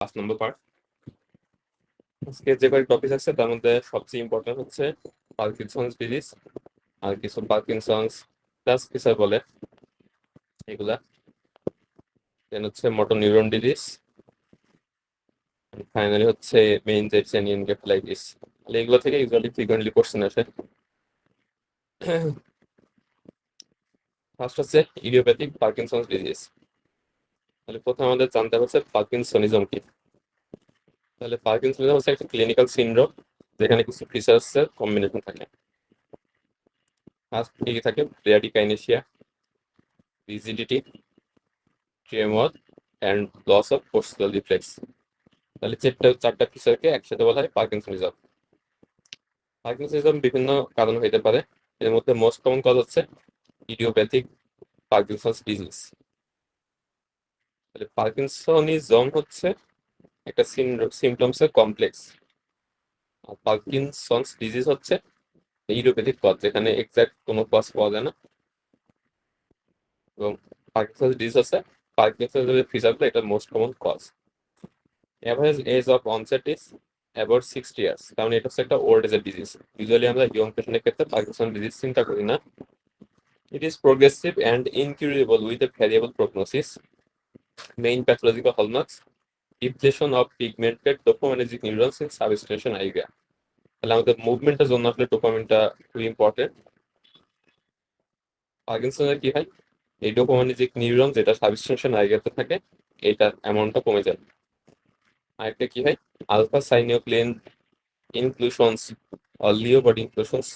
5 নম্বর part. আজকে যে কয়েক টপিক আছে তার মধ্যে সবচেয়ে ইম্পর্টেন্ট হচ্ছে পার্কিনসন্স ডিজিজ, আর কিছু পার্কিনসন্স প্লাস কিছু বলে এগুলা, দেন হচ্ছে মোটর নিউরন ডিজিজ, ফাইনালি হচ্ছে মেনিনজাইটিস এন্ড এনকেফেলাইটিস। এগুলো থেকে ইউজুয়ালি ফ্রিকোয়েন্টলি কোশ্চেন আসে। ফার্স্ট হচ্ছে ইডিওপ্যাথিক পার্কিনসন্স ডিজিজ। তাহলে প্রথমে আমাদের জানতে হচ্ছে পার্কিনসনিজম কি। তাহলে পার্কিনসনিজম হচ্ছে একটা ক্লিনিক্যাল সিনড্রোম যেখানে কিছু ফিচার্সের কম্বিনেশন থাকে। ফার্স্ট কি থাকে? Bradykinesia, rigidity, tremor and loss of postural reflex. তাহলে চারটা ফিচারকে একসাথে বলা হয় পার্কিনসনিজম। পার্কিনসনিজম বিভিন্ন কারণ হইতে পারে, এর মধ্যে মোস্ট কমন কজ হচ্ছে ইডিওপ্যাথিক পার্কিনসন্স ডিজিজ। তাহলে পার্কিনসনিজম হচ্ছে একটা সিমটমসের কমপ্লেক্স, আর পার্কিনসন্স ডিজিজ হচ্ছে ইডিওপ্যাথিক কজ যেখানে এক্সাক্ট কোনো কজ পাওয়া যায় না। এবং পার্কিনসন্স ডিজিজ হচ্ছে পার্কিনসন্স ফিচারগুলো এটা most common cause. Average age of onset is about 60 years, কারণ এটা হচ্ছে একটা ওল্ড এজের ডিজিজ। ইউজুয়ালি আমরা ইয়ং পেশেন্টের ক্ষেত্রে পার্কিনসন ডিজিজ চিন্তা করি না। It is progressive and incurable with a variable prognosis. Main pathological hallmarks depletion of pigmented dopaminergic neurons in substantia আইরিয়া। তাহলে আমাদের মুভমেন্টের জন্য আসলে ডোপামিনটা খুবই ইম্পর্টেন্ট। পার্কিনসনের কি হয়? এই ডোপামিনার্জিক নিউরন যেটা সাবস্টেশন আইরিয়াতে থাকে এটার অ্যামাউন্টটা কমে যায়। আরেকটা কি হয়? আলফা সাইনিওক্লিন ইনক্লুশনস or লিও বডি ইনক্লুশনস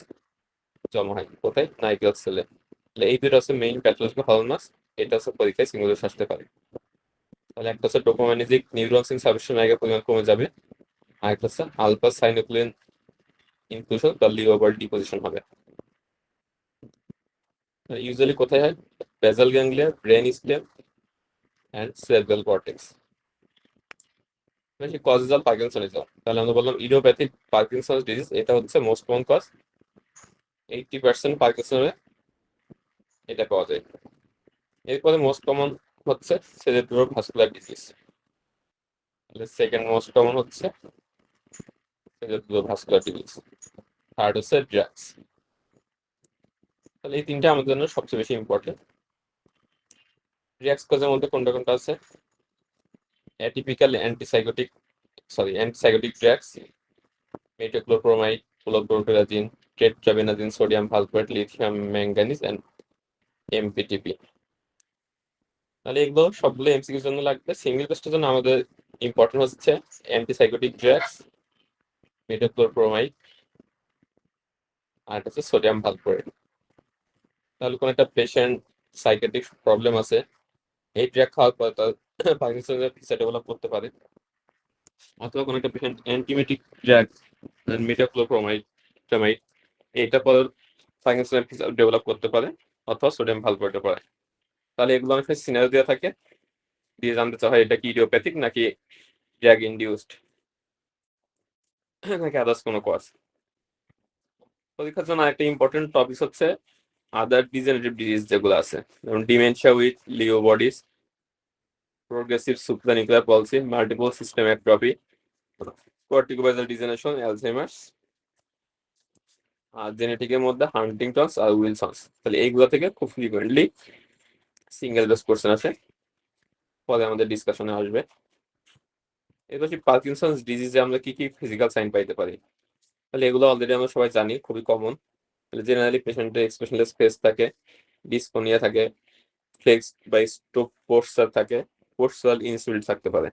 জমা হয় কোথায়? নাইগ্রাল সেলে। তাহলে এই দুটো হচ্ছে মেইন প্যাথোলজিক্যাল হলমার্কস, এটা হচ্ছে পরীক্ষায় সিঙ্গুলার আসতে পারে। তাহলে একটা হচ্ছে ডোপামিনার্জিক নিউরনস ইন সাবস্টেশন আইরিয়া পরিমাণ কমে যাবে, আর একটা হচ্ছে আলফা সাইনোক্লিন ইনক্লুশন বা লিও বডি ডিপোজিশন হবে। ইউজুয়ালি কোথায় হয়? Basal ganglia, brain stem and cerebral cortex. Causes of parkinsonism, তাহলে আমরা বললাম ইডিওপ্যাথিক পার্কিনসন্স ডিজিজ এটা হচ্ছে মোস্ট কমন কজ, 80% পার্কিনসনে এটা পাওয়া যায়। এরপরে মোস্ট কমন হচ্ছে সেরেব্রো ভাস্কুলার ডিজিজ। তাহলে সেকেন্ড মোস্ট কমন হচ্ছে সেরেব্রো ভাস্কুলার ডিজিজ, থার্ড হচ্ছে ড্রাগস। তাহলে এই তিনটা আমাদের জন্য সবচেয়ে বেশি ইম্পর্টেন্ট। ড্রাগস কজের মধ্যে কোনটা কোনটা আছে? Atypical antipsychotic drugs, metoclopramide, chlorpromazine, tetrabenazine, sodium valproate, lithium manganese and MPTP. তাহলে এগুলো সবগুলো এমসিকিউর জন্য লাগবে। সিঙ্গেল টেস্টের জন্য আমাদের ইম্পর্টেন্ট হচ্ছে অ্যান্টিসাইকোটিক ড্রাগস, মেটোক্লোরোপ্রোমাইড, আর হচ্ছে সোডিয়াম ভালপ্রাইট। তাহলে কোন একটা পেশেন্ট সাইকেট্রিক প্রবলেম আছে, এই ড্রাগ খাওয়ার পর তার পার্কিনসনের ফিচার ডেভেলপ করতে পারে, অথবা কোন একটা পেশেন্ট অ্যান্টিমেটিক ড্রাগ মেটোক্লোরোপ্রোমাইড এইটা পর পার্কিনসনের ফিচার ডেভেলপ করতে পারে, অথবা সোডিয়াম ভালপ্রাইটে পারে। তাহলে এগুলো অনেক সিনারিও দেওয়া থাকে, দিয়ে জানতে চাওয়া হয় এটা কি ইডিওপ্যাথিক নাকি ড্রাগ ইনডিউসড নাকি আদার্স কোনো কজ। পরীক্ষার জন্য একটা ইম্পর্টেন্ট টপিক হচ্ছে আদার ডিজেনারেটিভ ডিজিজ যেগুলো আছে, যেমন dementia with Lewy bodies, progressive supranuclear palsy, multiple system atrophy, corticobasal degeneration, Alzheimer's, আর জেনেটিকের মধ্যে হান্টিংটনস আর উইলসনস। তাহলে এইগুলো থেকে খুব ফ্রিকুয়েন্টলি সিঙ্গেল বেস কোশ্চেন আছে, পরে আমাদের ডিসকাশনে আসবে। এরপর পার্কিনসন্স ডিজিজে আমরা কি কি ফিজিক্যাল সাইন পাইতে পারি? তাহলে এগুলো অলরেডি আমরা সবাই জানি, খুবই কমন। তাহলে জেনারেলি পেশেন্টের এক্সপ্রেশনলেস ফেস থাকে, ডিসকোনিয়া থাকে, ফ্লেক্স বা স্টোপ পোস্টার থাকে, পোস্টাল ইনসুলিট থাকতে পারে।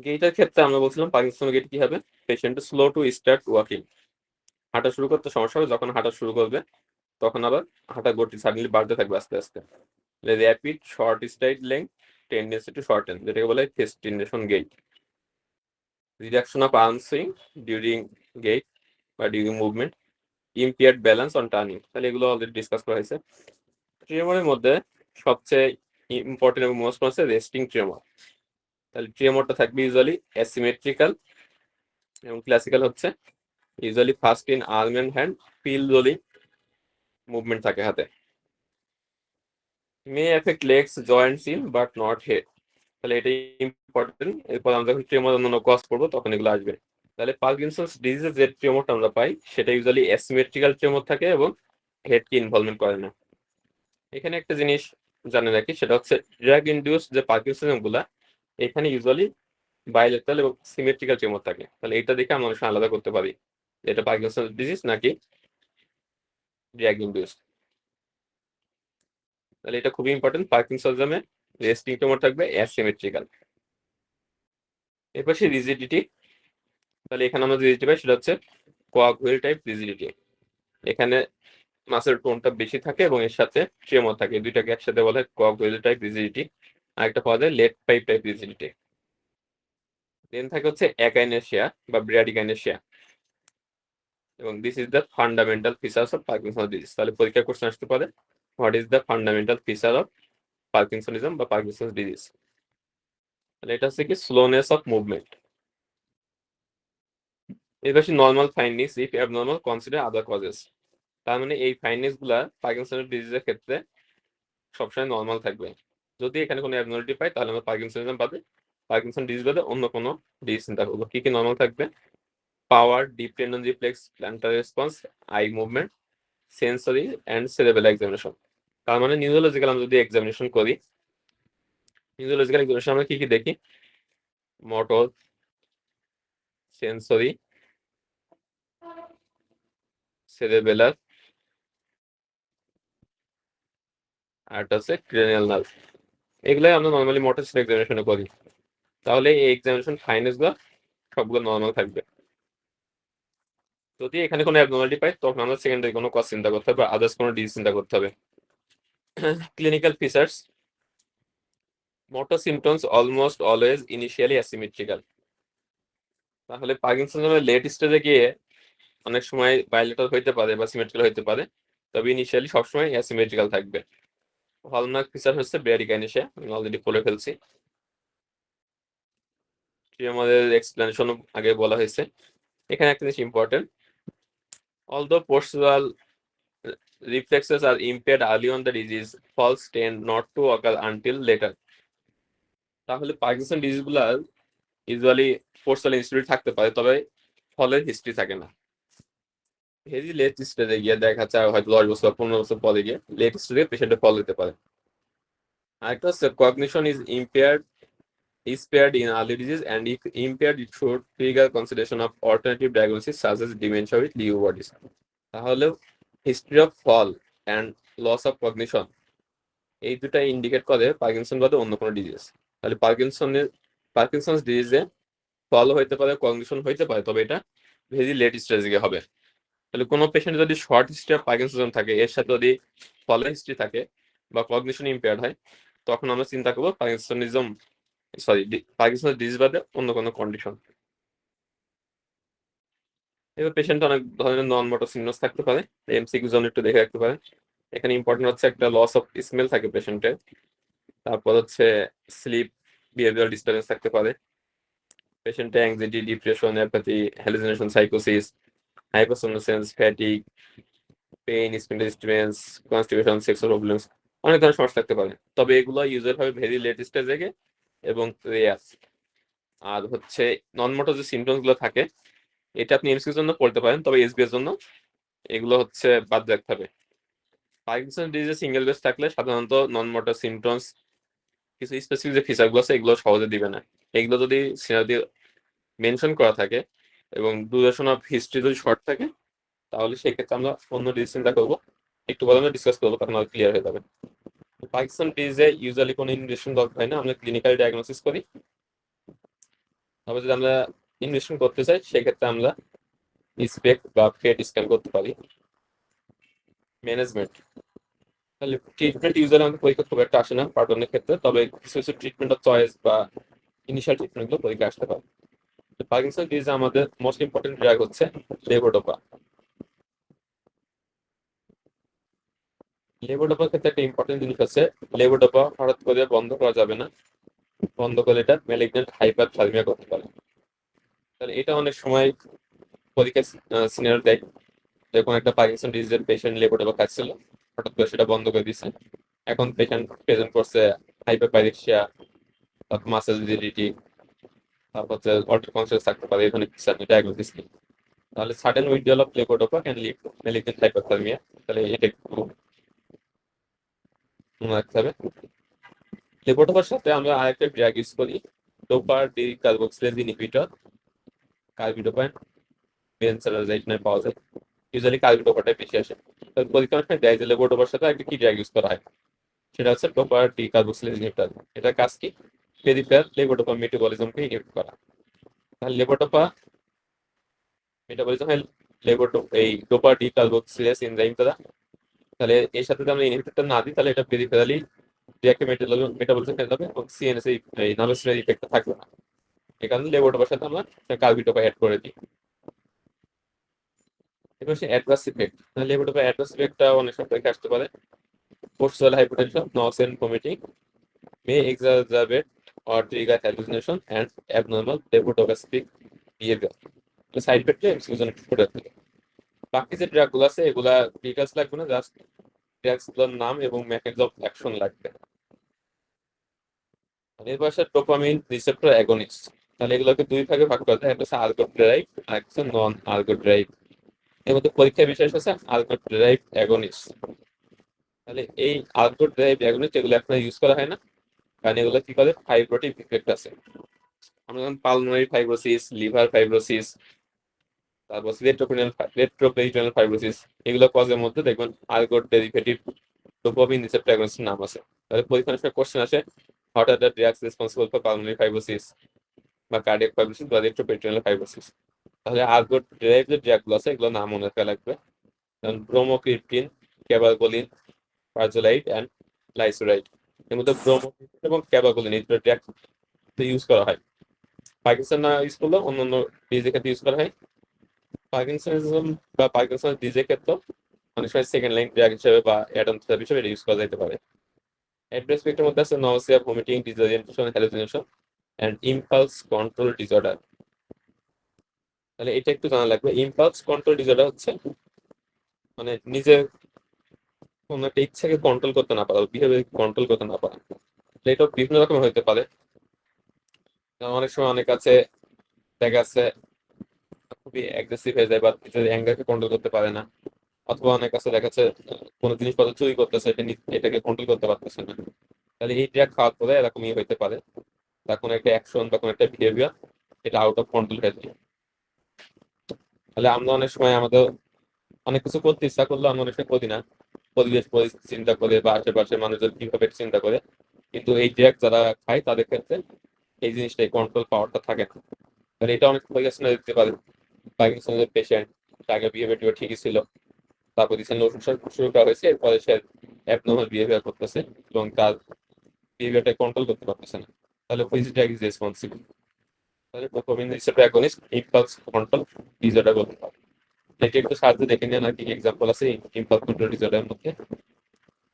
গেইটার ক্ষেত্রে আমরা বলছিলাম পার্কিনসন গেট কি হবে? Patient slow to start walking, হাঁটা শুরু করতে সমস্যা হবে, যখন হাঁটা শুরু করবে তখন আবার হাঁটা গতি সাডেনলি বাড়তে থাকবে আস্তে আস্তে। Rapid short stride length tendency to shorten, যেটাকে বলে festination gait. Reduction of arm swing during gait বা during movement, impaired balance on turning. তাহলে এগুলো অলরেডি ডিসকাস করা হয়েছে। ট্রেমরের মধ্যে সবচেয়ে ইম্পর্টেন্ট এবং মোস্ট হচ্ছে রেস্টিং ট্রেমর। তাহলে ট্রেমরটা থাকবে ইউজুয়ালি অ্যাসিমেট্রিক্যাল, এবং ক্লাসিক্যাল হচ্ছে usually first in arm and hand, pill rolling movement থাকে হাতে। May affect legs joints in but not head. তাহলে এটাই ইম্পর্টেন্ট। এরপর আমরা যখন ট্রেমর অন্যান্য কজ করবো তখন এগুলো আসবে। তাহলে পার্কিনসন্স ডিজিজে যে ট্রেমরটা আমরা পাই সেটা ইউজুয়ালি অ্যাসিমেট্রিক্যাল ট্রেমর থাকে এবং হেডকে ইনভলভমেন্ট করে না। এখানে একটা জিনিস জানে রাখি, সেটা হচ্ছে ড্রাগ ইনডিউস যে পার্কিনসনিজম গুলা এখানে ইউজুয়ালি বাইলেটারাল এবং সিমেট্রিক্যাল ট্রেমর থাকে। তাহলে এটা দেখে আমরা অনেক সময় আলাদা করতে পারি যে এটা পার্কিনসন্স ডিজিজ নাকি ড্রাগ ইনডিউস। তাহলে এটা খুবই ইম্পর্টেন্ট, পার্কিনসনিজমে রেস্টিং ট্রেমর থাকবে অ্যাসিমেট্রিক্যাল। এরপর সেই রিজিডিটি, তাহলে এখানে আমরা যে রিজিডিটি পাই সেটা হচ্ছে কোয়াগুয়েল টাইপ রিজিডিটি। এখানে মাসের টোনটা বেশি থাকে এবং এর সাথে ট্রেমর থাকে, দুইটাকে একসাথে বলা হয় কোয়াগুয়েল টাইপ রিজিডিটি। আর একটা পাওয়া যায় লেট পাইপ টাইপ রিজিডিটি। দেন থাকে হচ্ছে অ্যাকাইনেশিয়া বা ব্র্যাডিকাইনেশিয়া, এবং this is the fundamental features of Parkinson disease. তাহলে পরীক্ষা কোশ্চেন আসতে পারে what is the fundamental feature of parkinsonism বা পার্কিনসন ডিজিজ। তাহলে এটা হচ্ছে কি স্লোনেস অফ মুভমেন্ট। এর পাশে normal findings if abnormal consider other causes. তার মানে এই ফাইন্ডিংস গুলা পার্কিনসন ডিজিজের ক্ষেত্রে সবসময় নর্মাল থাকবে। যদি এখানে কোনো অ্যাবনর্মালিটি পাই তাহলে আমরা পার্কিনসনিজম বাদে, পার্কিনসন ডিজিজ বাদে অন্য কোনো ডিজিজ চিন্তা করবো। কি কি নর্মাল থাকবে? Power, deep tendon reflex, plantar response, eye movement, sensory and cerebellar examination. তার মানে নিউরোলজিক্যাল আমরা যদি এক্সামিনেশন করি, নিউরোলজিক্যাল এক্সামিনেশন আমরা কি কি দেখি? মোটর, সেন্সরি, সেরেবেলার, আর একটা হচ্ছে ক্রেনিয়াল নার্ভ। এগুলাই আমরা নর্মালি মোটর এক্সামিনেশনে করি। তাহলে এই এক্সামিনেশন ফাইন্ডস গুলো সবগুলো নর্মাল থাকবে। যদি এখানে কোনো অ্যাবনর্মালিটি পাই তখন আমরা সেকেন্ডারি কোনো কজ চিন্তা করতে হবে বা আদার্স কোনো ডিজিজ চিন্তা করতে হবে। Clinical features, motor symptoms almost always initially asymmetrical. তাহলে পার্কিনসনের লেট স্টেজে গিয়ে অনেক সময় বাইলেটার হইতে পারে বা সিমেট্রিক্যাল হইতে পারে, তবে ইনিশিয়ালি সবসময় অ্যাসিমেট্রিক্যাল থাকবে। হলমার্ক ফিচার হচ্ছে ব্র্যাডিকাইনেশিয়া, আমি অলরেডি বলে ফেলছি। আমাদের এক্সপ্লেনেশন আগে বলা হয়েছে। এখানে একটা জিনিস important, although postal reflexes are impaired early on the disease, falls tend not to occur until later. তাহলে পার্কিনসন ডিজিজ গুলা ইউজুয়ালি পোস্টাল ইনস্টিটিউট থাকতে পারে, তবে ফলের হিস্ট্রি থাকে না। ভেরি লেট স্টেজে গিয়ে দেখা যায় হয়তো 10 বছর বা 15 বছর পরে গিয়ে লেট স্টেজে পেশেন্টের ফল দিতে পারে। আরেকটা হচ্ছে cognition is impaired in early disease, and if impaired it should trigger consideration of alternative diagnosis such as dementia with Lewy bodies. তাহলে history of fall and loss of cognition এই দুটা ইন্ডিকেট করে পার্কিনসন বাদে অন্য কোনো disease. তাহলে Parkinson ডিজিজে ফল হইতে পারে, কগনিশন হইতে পারে, তবে এটা ভেরি লেট স্টেজে হবে। তাহলে কোনো পেশেন্ট যদি শর্ট হিস্ট্রি অফ পার্কিনসন থাকে, এর সাথে যদি ফলের হিস্ট্রি থাকে বা কগনিশন ইম্পেয়ার্ড হয়, তখন আমরা চিন্তা করবো পার্কিনসন ডিজিজ বাদে অন্য কোনো কন্ডিশন। এবার পেশেন্ট অনেক ধরনের নন মোটর সিগন্যালস থাকতে পারে, এমসিকিউ জন্য একটু দেখে রাখতে পারে। এখানে ইম্পর্টেন্ট হচ্ছে একটা লস অফ স্মেল থাকে পেশেন্টের, তারপর হচ্ছে স্লিপ বিহেভিয়ারাল ডিস্টারবেন্স থাকতে পারে, পেশেন্টের অ্যাংজাইটি, ডিপ্রেশন, অ্যাপাথি, হ্যালুসিনেশন, সাইকোসিস, হাইপারসোমনোসেন্স, ফ্যাটিক, পেইন, স্পেন্টাল ডিস্টারবেন্স, কনস্টিপেশন, সেক্সুয়াল প্রবলেমস, অনেক ধরনের সমস্যা থাকতে পারে। তবে এগুলো ইউজুয়াল ভাবে ভেরি লেট স্টেজে এবং রেয়ার। আর হচ্ছে নন মোটর যে সিমটমস গুলো থাকে, এটা আপনি এমসিকিউর জন্য পড়তে পারেন, তবে এসবি এর জন্য এগুলো হচ্ছে বাদ রাখতে হবে। পার্কিনসন ডিজিজে সিঙ্গেল বেস থাকলে সাধারণত নন মোটর সিমটমস কিছু স্পেসিফিক যে ফিচার গুলো আছে এগুলো সহজে দিবে না। এগুলো যদি সিনারি মেনশন করা থাকে এবং ডিউরেশন অফ হিস্ট্রি যদি শর্ট থাকে, তাহলে সেক্ষেত্রে আমরা অন্য ডিজিজ চিন্তা করবো। একটু পরে আমরা ডিসকাস করবো, তখন আর ক্লিয়ার হয়ে যাবে। পার্কিনসন ডিজিজে ইউজুয়ালি কোনো ইনভেস্টিগেশন দরকার হয় না, আমরা ক্লিনিক্যাল ডায়াগনোসিস করি। তবে যদি আমরা ইনভেস্টিগেশন করতে চাই সেক্ষেত্রে আমরা স্পেক্ট বা পেট স্ক্যান করতে পারি। ম্যানেজমেন্ট, তাহলে ট্রিটমেন্ট ইউজুয়ালি আমাদের পরীক্ষা খুব একটা আসে না পার্ট ওয়ানের ক্ষেত্রে, তবে কিছু কিছু ট্রিটমেন্ট অফ চয়েস বা ইনিশিয়াল ট্রিটমেন্ট গুলো পরীক্ষা আসতে পারে। পার্কিনসন ডিজিজে আমাদের মোস্ট ইম্পর্টেন্ট ড্রাগ হচ্ছে লেভোডোপা। লেভোডোপার ক্ষেত্রে একটা ইম্পর্টেন্ট জিনিস আছে, লেভোডোপা হঠাৎ করে বন্ধ করা যাবে না, বন্ধ করলে এটা ম্যালিগন্যান্ট হাইপারথার্মিয়া করতে পারে। তাহলে এটা অনেক সময় পরীক্ষা সিনারিও দেয়, যখন একটা পার্কিনসন ডিজিজের পেশেন্ট লেভোডোপা খাচ্ছিল, হঠাৎ করে সেটা বন্ধ করে দিচ্ছে, এখন পেশেন্ট প্রেজেন্ট করছে হাইপারপাইরেক্সিয়া, তারপর মাসেল রিজিডিটি, তারপর হচ্ছে অল্টার কনসিয়াস থাকতে পারে এখানে ডায়াগনোসিস কি। তাহলে sudden withdrawal of levodopa can lead to malignant hypothermia. তাহলে এটা একটু মনে রাখতে হবে। লেভোডোপার সাথে আমরা আরেকটা ড্রাগ ইউজ করি, ডোপা ডি কার্বক্সিলেজ ইনহিবিটর, কার্বিডোপাইন বেনজাইলাইন পাওয়া যায়। ইউজুয়ালি কার্বিডোপাটাই বেশি আসে। তবে পরীক্ষার সময় দেয় যে লেভোডোপার সাথে একটা কি ড্রাগ ইউজ করা হয়, সেটা হচ্ছে ডোপা ডি কার্বক্সিলেজ ইনহিবিটর। এটার কাজ কি? পেরিফেরাল লেভোডোপা মেটাবলিজমকে ইনহিবিট করা। তাহলে লেভোডোপা মেটাবলিজম হয় এই ডোপা ডি কার্বক্সিলেজ এনজাইম দ্বারা। তাহলে এর সাথে যদি আমরা ইনহিবিটরটা না দিই, তাহলে এটা পেরিফেরালি ডিরেক্ট মেটাবলিজম হয়ে যাবে এবং সিএনএস এই নার্ভাস ইফেক্টটা থাকবে না। এই কারণে লেভোডোপার সাথে আমরা কার্বিডোপা অ্যাড করে দিই। এবার সে অ্যাডভার্স ইফেক্ট, লেভোডোপা অ্যাডভার্স ইফেক্টটা অনেক সময় দেখে আসতে পারে। Postural hypotension, nausea vomiting may exacerbate or trigger hallucination and abnormal levodopa-specific behavior. Side ইফেক্টে এক্সকিউশন একটু করে থাকে। বাকি যে ড্রাগ গুলো আছে এগুলা ডিটেলস লাগবে না, জাস্ট ড্রাগস গুলোর নাম এবং মেকানিজম অফ অ্যাকশন লাগবে। এরপর আসে ডোপামিন রিসেপ্টর অ্যাগনিস্ট। তাহলে এগুলোকে দুই ভাগে ভাগ করা যায়, একটা হচ্ছে আলগো ড্রাইভ আর একটা হচ্ছে নন আলগো ড্রাইভ। এর মধ্যে পরীক্ষায় বিশেষ আছে আলগো ড্রাইভ অ্যাগনিস্ট। তাহলে এই আলগো ড্রাইভ অ্যাগনিস্ট এগুলো এখন ইউজ করা হয় না, কারণ এগুলো কি করে ফাইব্রোটিক ইফেক্ট আছে। আমরা যেমন পালমোনারি ফাইব্রোসিস, লিভার ফাইব্রোসিস, তারপর রেট্রোপেরিটোনাল ফাইব্রোসিস, এগুলো কজের মধ্যে দেখবেন আলগোর ডেরিভেটিভ ডোপামিন রিসেপ্টর অ্যাগনিস্টের নাম আছে। তাহলে পরীক্ষার সময় কোশ্চেন আসে, what are the drugs responsible for pulmonary fibrosis বা কার্ডিয়াক ফাইব্রোসিস বা রেট্রোপেরিটোনাল ফাইব্রোসিস। তাহলে আলগোর ডেরাইভ যে ড্রাগগুলো আছে এগুলো নাম মনে রাখা লাগবে, যেমন ব্রোমোক্রিপ্টিন, ক্যাবাগোলিন, পারজোলাইড অ্যান্ড লাইসোরাইড। এর মধ্যে ব্রোমোক্রিপ্টিন এবং ক্যাবাগোলিন এই দুটো ড্রাগ ইউজ করা হয়। পার্কিনসন না ইউজ করলেও অন্যান্য ডিজিজের ক্ষেত্রে ইউজ করা হয়। পার্কিনসনিজম বা পার্কিনসন ডিজিজের ক্ষেত্রে অনেক সময় সেকেন্ড লাইন ড্রাগ হিসেবে বা অ্যাডন থেরাপি হিসেবে ইউজ করা যেতে পারে। অ্যাডভার্স ইফেক্টের মধ্যে আছে nausea, vomiting, disorientation, hallucination and impulse control disorder. তাহলে এটা একটু জানা লাগবে। ইম্পালস কন্ট্রোল ডিসঅর্ডার হচ্ছে মানে নিজের কোনো একটা ইচ্ছাকে কন্ট্রোল করতে না পারা, বিহেভিয়ার কন্ট্রোল করতে না পারা। এটা বিভিন্ন রকম হতে পারে। যেমন অনেক সময় অনেক আছে দেখা যাচ্ছে খুবই অ্যাগ্রেসিভ হয়ে যায় বা নিজের অ্যাঙ্গারকে কন্ট্রোল করতে পারে না। অথবা অনেক কাছে দেখা যাচ্ছে কোনো জিনিসপত্র চুরি করতেছে, এটাকে কন্ট্রোল করতে পারতেছে না। তাহলে এই ড্রাগ খাওয়ার পরে এরকমই হইতে পারে, বা কোনো একটা অ্যাকশন বা কোনো একটা বিহেভিয়ার এটা আউট অফ কন্ট্রোল হয়ে যায়। তাহলে আমরা অনেক সময় আমাদের অনেক কিছু করতে ইচ্ছা করলে আমরা অনেক সময় করি না, পরিবেশ পরিস্থিতি চিন্তা করে বা আশেপাশের মানুষজন কিভাবে চিন্তা করে। কিন্তু এই ড্রাগ যারা খায় তাদের ক্ষেত্রে এই জিনিসটা কন্ট্রোল পাওয়ারটা থাকে না। তাহলে এটা অনেক পরিবেশনা দিতে পারে। পাকিস্তানের পেশেন্ট আগে বিহেভিয়ার ঠিকই ছিল, তারপর রিসেন্টলি ওষুধ শুরু করা হয়েছে, এরপরে সে অ্যাবনর্মাল বিহেভিয়ার করতেছে এবং তার বিহেভিয়ারটা কন্ট্রোল করতে পারতেছে না। তাহলে হুইচ ড্রাগ ইজ রেসপন্সিবল? তাহলে dopamine receptor against impulse control disorder বলতে পারে। এটা একটু সাহায্য দেখে নিয়ে নাকি এক্সাম্পল আছে ইম্পালস কন্ট্রোল ডিসঅর্ডারের মধ্যে।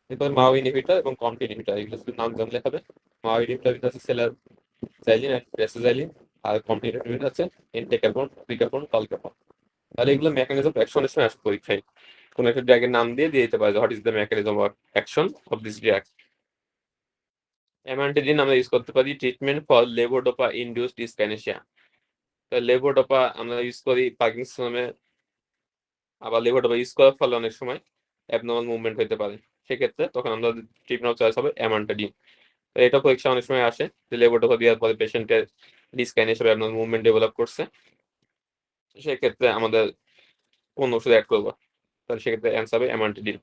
এরপর মাও ইনহিবিটর এবং কম্প ইনহিবিটর, এগুলো শুধু নাম জানলে হবে। মাও ইনহিবিটর আছে সেলার জাইলিন আর প্রেসোজাইলিন, আর কম্প ইনহিবিটর আছে এন্টেকার্বন, প্রিকার্বন, টলকার্বন। তাহলে এগুলো মেকানিজম অফ অ্যাকশনের সময় আসে পরীক্ষায়। কোন একটা ড্রাগের নাম দিয়ে দিতে পারে, what is the mechanism of action of this drug. Amantadine আমরা ইউজ করতে পারি treatment for levodopa induced dyskinesia. তো লেভোডোপা আমরা ইউজ করি পার্কিনসনে, আবার লেভোডোপা ইউজ করার ফলে অনেক সময় অ্যাবনর্মাল মুভমেন্ট হতে পারে। সেক্ষেত্রে তখন আমরা ট্রিটমেন্ট অফ চয়েস হবে অ্যামান্টিডিন। তো এটা পরীক্ষা অনেক সময় আসে যে লেভোডোপা দেওয়ার পরে পেশেন্টের ডিসকাইনেসিয়া বা অ্যাবনর্মাল মুভমেন্ট ডেভেলপ করছে, সেক্ষেত্রে আমাদের কোন ওষুধ অ্যাড করবো? তাহলে সেক্ষেত্রে অ্যান্সার হবে অ্যামান্টিডিন।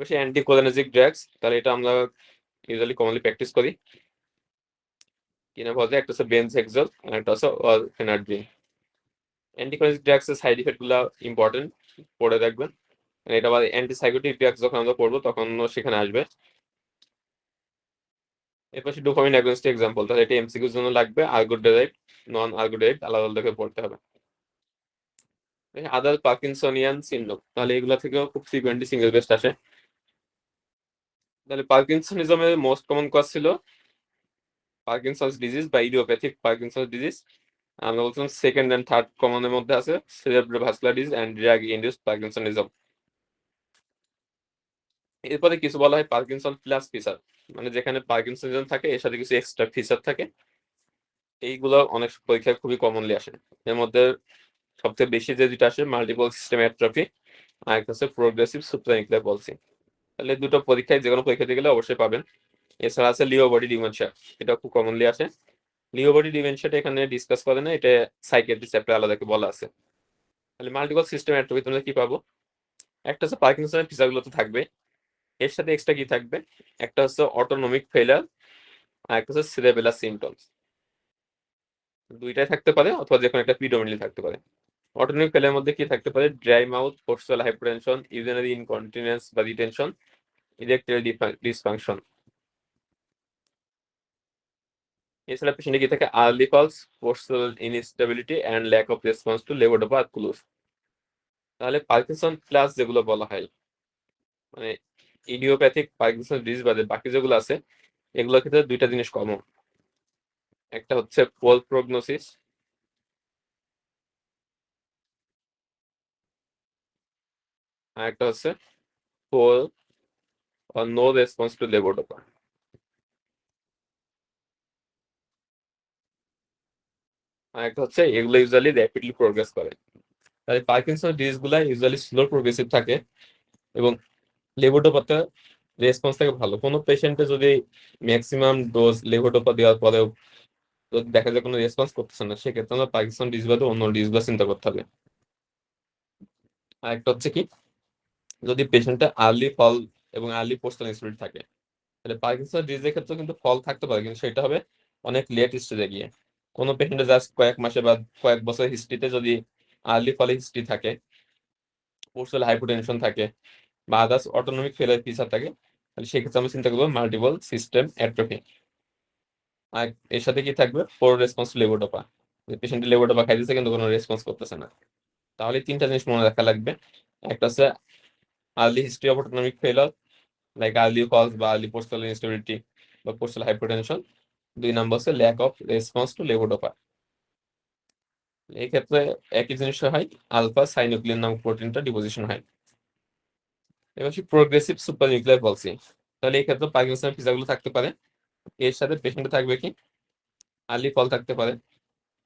সে অ্যান্টিকোলিনার্জিক ড্রাগস, তাহলে এটা আমরা ইউজুয়ালি কমনলি প্র্যাকটিস করি কিনা বলতে, একটা হচ্ছে বেনজেক্সল আর একটা হচ্ছে ফেনাড্রিন। অ্যান্টিকোলিনার্জিক ড্রাগস এর সাইড ইফেক্ট গুলো ইম্পর্টেন্ট, পড়ে রাখবেন। এটা আবার অ্যান্টিসাইকোটিক ড্রাগস যখন আমরা পড়বো তখন সেখানে আসবে। এরপর ডোপামিন অ্যাগনিস্ট এক্সাম্পল, তাহলে এটা এমসিকিউর জন্য লাগবে। আর্গো ডেরাইভড, নন আর্গো ডেরাইভড আলাদা আলাদা করে পড়তে হবে। আদার পার্কিনসনিয়ান সিনড্রোম, তাহলে এগুলা থেকেও খুব ফ্রিকোয়েন্টলি সিঙ্গেল বেস্ট আসে। তাহলে পার্কিনসনিজমের মোস্ট কমন কজ ছিল পার্কিনসন্স ডিজিজ বা ইডিওপ্যাথিক পার্কিনসন্স ডিজিজ। আমরা বলছিলাম সেকেন্ড এন্ড থার্ড কমনের মধ্যে আছে cerebrovascular disease and drug induced parkinsonism. এরপরে কিছু বলা হয় পার্কিনসন প্লাস ফিচার, মানে যেখানে পার্কিনসনিজম থাকে এর সাথে কিছু এক্সট্রা ফিচার থাকে। এইগুলো অনেক পরীক্ষায় খুবই কমনলি আসে। এর মধ্যে সবচেয়ে বেশি যে দুটো আসে মাল্টিপল সিস্টেম অ্যাট্রফি, আর একটা হচ্ছে প্রোগ্রেসিভ সুপ্রানিউক্লিয়ার পলসি। তাহলে দুটো পরীক্ষায় যে কোনো পরীক্ষা দিয়ে গেলে অবশ্যই পাবেন। এছাড়া আছে লিও বডি ডিমেনশিয়া, এটা খুব কমনলি আসে। লিও বডি ডিমেনশিয়াটা এখানে ডিসকাস করে না, এটা সাইকিয়াট্রি চ্যাপ্টারে আলাদা করে বলা আছে। তাহলে মাল্টিপল সিস্টেম অ্যাট্রফি তোমরা কি পাবো? একটা হচ্ছে পার্কিনসনের ফিচারগুলো তো থাকবে, এর সাথে এক্সট্রা কি থাকবে? একটা হচ্ছে অটোনমিক ফেলার, আর একটা হচ্ছে সিরেবেলার সিমটমস। দুইটাই থাকতে পারে অথবা যে কোনো একটা প্রিডমিনেন্টলি থাকতে পারে। অটোনমিক ফেলার মধ্যে কি থাকতে পারে? Dry mouth, postural hypertension, urinary incontinence বা রিটেনশন, ইরেকটাইল ডিসফাংশন। এছাড়া পেশেন্টে কি থাকে? Early falls, postural instability and lack of response to levodopa আর ক্লুজ। তাহলে পার্কিনসন প্লাস যেগুলো বলা হয়, মানে ইডিওপ্যাথিক পার্কিনসন ডিজিজ বাদে বাকি যেগুলো আছে এগুলোর ক্ষেত্রে দুইটা জিনিস কমন। একটা হচ্ছে পোল প্রগনোসিস, আর একটা হচ্ছে poor or no response to levodopa। আর একটা হচ্ছে এগুলো ইউজুয়ালি র্যাপিডলি প্রোগ্রেস করে। তাই পার্কিনসন ডিজিজ গুলা ইউজুয়ালি স্লো প্রোগ্রেসিভ থাকে এবং লেভোডোপাতে রেসপন্স থাকে ভালো। কোনো পেশেন্টে যদি ম্যাক্সিমাম ডোজ লেভোডোপা দেওয়ার পরেও যদি দেখা যায় কোনো রেসপন্স করতেছে না, সেক্ষেত্রে আমরা পার্কিনসন ডিজিজ বাদে অন্য ডিজিজগুলো চিন্তা করতে হবে। আর একটা হচ্ছে কি, যদি পেশেন্টটা আর্লি ফল এবং আর্লি পোস্টাল ইনস্টিটিউট থাকে, তাহলে পার্কিনসন ডিজিজের ক্ষেত্রে কিন্তু ফল থাকতে পারে, কিন্তু সেটা হবে অনেক লেট স্টেজে গিয়ে। কোনো পেশেন্টের জাস্ট কয়েক মাসে বা কয়েক বছর হিস্ট্রিতে যদি আর্লি ফল হিস্ট্রি থাকে, পোস্টাল হাইপোটেনশন থাকে বা আদার্স অটোনমিক ফেলার ফিচার থাকে, তাহলে সেক্ষেত্রে আমরা চিন্তা করবো মাল্টিপল সিস্টেম অ্যাট্রফি। আর এর সাথে কি থাকবে? পোর রেসপন্স লেভোডোপা, পেশেন্টের লেভোডোপা খাইতেছে কিন্তু কোনো রেসপন্স করতেছে না। তাহলে তিনটা জিনিস মনে রাখা লাগবে। একটা হচ্ছে early history of autonomic failure, like early falls বা আর্লি পোস্টাল ইনস্টেবিলিটি বা পোস্টাল হাইপোটেনশন। দুই নম্বর হচ্ছে lack of response to levodopa. এই ক্ষেত্রে একই জিনিস হয়, আলফা সাইনোক্লিন নামক প্রোটিনটা ডিপোজিশন হয়। এবার প্রোগ্রেসিভ সুপার নিউক্লিয়ার পলসি, তাহলে এই ক্ষেত্রে পার্কিনসনের ফিচারগুলো থাকতে পারে। এর সাথে পেশেন্টে থাকবে কি? আর্লি ফল থাকতে পারে,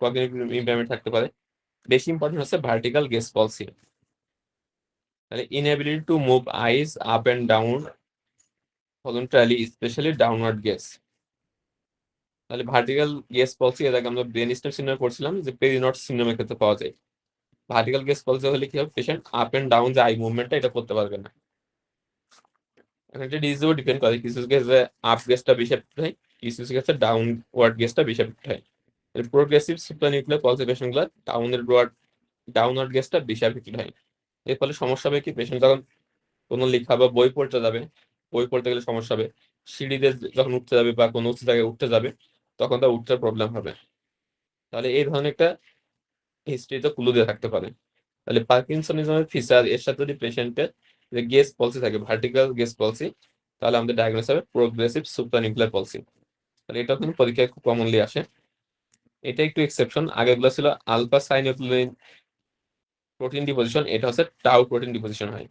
কগনিটিভ ইমপ্যারমেন্ট থাকতে পারে। বেশি ইম্পর্টেন্ট হচ্ছে ভার্টিক্যাল গেজ পলসি, তাহলে inability to move eyes up and down voluntarily, specially downward gaze. তাহলে ভার্টিক্যাল গেজ পলসি এর আগে আমরা ব্রেন স্টেম সিন্ড্রোমে পড়ছিলাম যে পেরিনট সিন্ড্রোমের ক্ষেত্রে পাওয়া যায়। ভার্টিক্যাল গেজ পলসি হলে কি হবে? পেশেন্ট আপ এন্ড ডাউন যে আই মুভমেন্টটা এটা করতে পারবে না। এখন এটা ডিজিজ উপর ডিপেন্ড করে, কিছু ক্ষেত্রে আপ গেজটা বেশি এফেক্ট হয়, কিছু ক্ষেত্রে ডাউনওয়ার্ড গেজটা বেশি এফেক্ট হয়। প্রোগ্রেসিভ সুপ্রানিউক্লিয়ার পলসি পেশেন্টগুলো ডাউনওয়ার্ড গেজটা বেশি এফেক্টেড হয়। এর ফলে সমস্যা হবে কি? পেশেন্ট যখন কোনো লেখা বা বই পড়তে যাবে, বই পড়তে গেলে সমস্যা হবে। সিঁড়িতে যখন উঠতে যাবে বা কোনো উঁচু জায়গায় উঠতে যাবে, তখন তার উঠতে প্রবলেম হবে। তাহলে এই ধরনের একটা হিস্ট্রিতে ক্লু দিয়ে থাকতে পারে। তাহলে পার্কিনসনিজমের ফিচার এর সাথে যদি পেশেন্টের যে গেজ পলসি থাকে, ভার্টিক্যাল গেজ পলসি, তাহলে আমাদের ডায়াগনোস হবে প্রোগ্রেসিভ সুপ্রানিউক্লিয়ার পলসি। তাহলে এটাও কিন্তু পরীক্ষায় খুব কমনলি আসে। এটা একটু এক্সেপশন, আগেগুলো ছিল আলফা সাইনোক্লিন প্রোটিন ডিপোজিশন, এটা হচ্ছে টাউ প্রোটিন ডিপোজিশন হয়,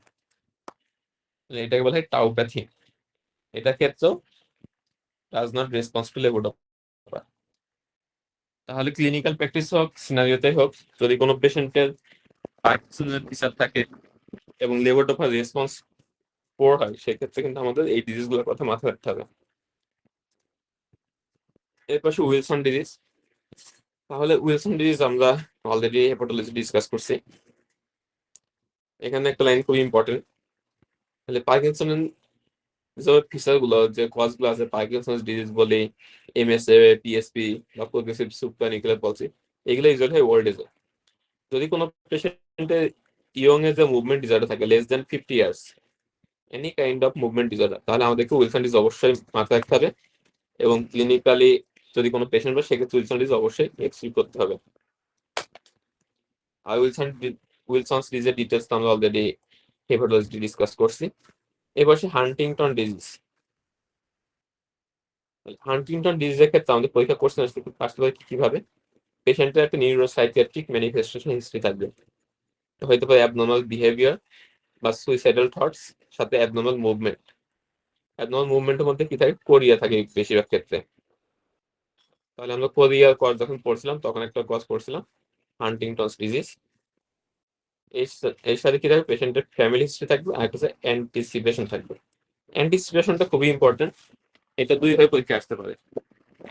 এটাকে বলা হয় টাউপ্যাথি। এটার ক্ষেত্রেও does not response to levodopa. তাহলে ক্লিনিক্যাল প্র্যাকটিস হোক, সিনারিওতে হোক, যদি কোনো পেশেন্টের পার্কিনসনের ফিচার থাকে এবং লেভোডোপা রেসপন্স পোর হয়, সেক্ষেত্রে কিন্তু আমাদের এই ডিজিজগুলোর কথা মাথায় রাখতে হবে। এর পাশে উইলসন ডিজিজ। তাহলে উইলসন ডিজিজ আমরা অলরেডি হেপাটোলজি ডিসকাস করছি। এখানে একটা লাইন খুবই ইম্পর্টেন্ট। তাহলে পার্কিনসন যে ফিচার গুলো, যে কজ গুলো আছে পার্কিনসন ডিজিজ বলে, এমএসএ, পিএসপি বা প্রোগ্রেসিভ সুপ্রানিউক্লিয়ার পলসি, এগুলো ইউজুয়ালি হয় ওল্ড এজে। যদি কোনো পেশেন্টের ইয়ং এজে মুভমেন্ট ডিসঅর্ডার থাকে, less than 50 years, any kind of movement disorder, তাহলে আমাদেরকে উইলসন ডিজিজ অবশ্যই মাথায় রাখতে হবে। এবং ক্লিনিক্যালি যদি কোনো পেশেন্ট হয়, সেক্ষেত্রে উইলসন ডিজিজ অবশ্যই এক্সক্লুড করতে হবে। আর উইলসন ডিজিজের ডিটেলস তো আমরা অলরেডি হেপাটোলজি ডিসকাস করছি। এবার সে হান্টিংটন ডিজিজ। হান্টিংটন ডিজিজের ক্ষেত্রে আমাদের পরীক্ষা কোশ্চেন আসতে পারে কিভাবে? পেশেন্টের একটা নিউরোসাইকিয়াট্রিক ম্যানিফেস্টেশন হিস্ট্রি থাকবে, হয়তো পারে অ্যাবনর্মাল বিহেভিয়ার বা সুইসাইডাল থটস সাথে অ্যাবনর্মাল মুভমেন্ট। অ্যাবনর্মাল মুভমেন্টের মধ্যে কি থাকে, কোরিয়া থাকে বেশিরভাগ ক্ষেত্রে। তাহলে আমরা কোরিয়ার কজ যখন পড়ছিলাম তখন একটা কজ পড়ছিলাম হান্টিংটনস ডিজিজ। এর সাথে কি থাকবে, পেশেন্টের ফ্যামিলি হিস্ট্রি থাকবে, আর একটা অ্যান্টিসিপেশন থাকবে। অ্যান্টিসিপেশনটা খুবই ইম্পর্টেন্ট, এটা দুইভাবে পরীক্ষা আসতে পারে।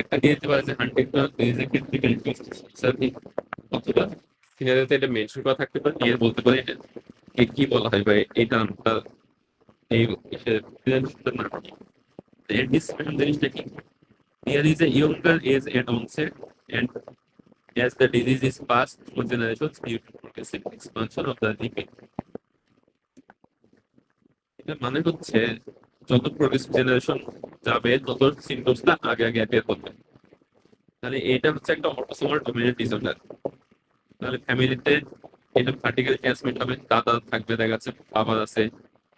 একটা দিয়ে দিতে পারে যে হান্টিংটন ডিজিজের ক্ষেত্রে ক্যারেক্টারিস্টিক, অথবা সিনারিওতে এটা মেনশন করা থাকতে পারে, দিয়ে বলতে পারে এটা কি বলা হয় বা এই টার্মটা এই নাম কি। অ্যান্টিসিপেশন জিনিসটা কি, there is a younger age at onset and as the disease is passed through generations due to progressive expansion of the repeat. এটা মানে হচ্ছে যত প্রোগ্রেসিভ জেনারেশন যাবে তত সিমটমসটা আগে আগে অ্যাপিয়ার করবে। তাহলে এটা হচ্ছে একটা অটোসোমাল ডমিনেন্ট ডিসঅর্ডার। তাহলে ফ্যামিলিতে এটা ভার্টিক্যাল ট্রান্সমিট হবে, দাদা থাকবে, দেখা যাচ্ছে বাবার আছে,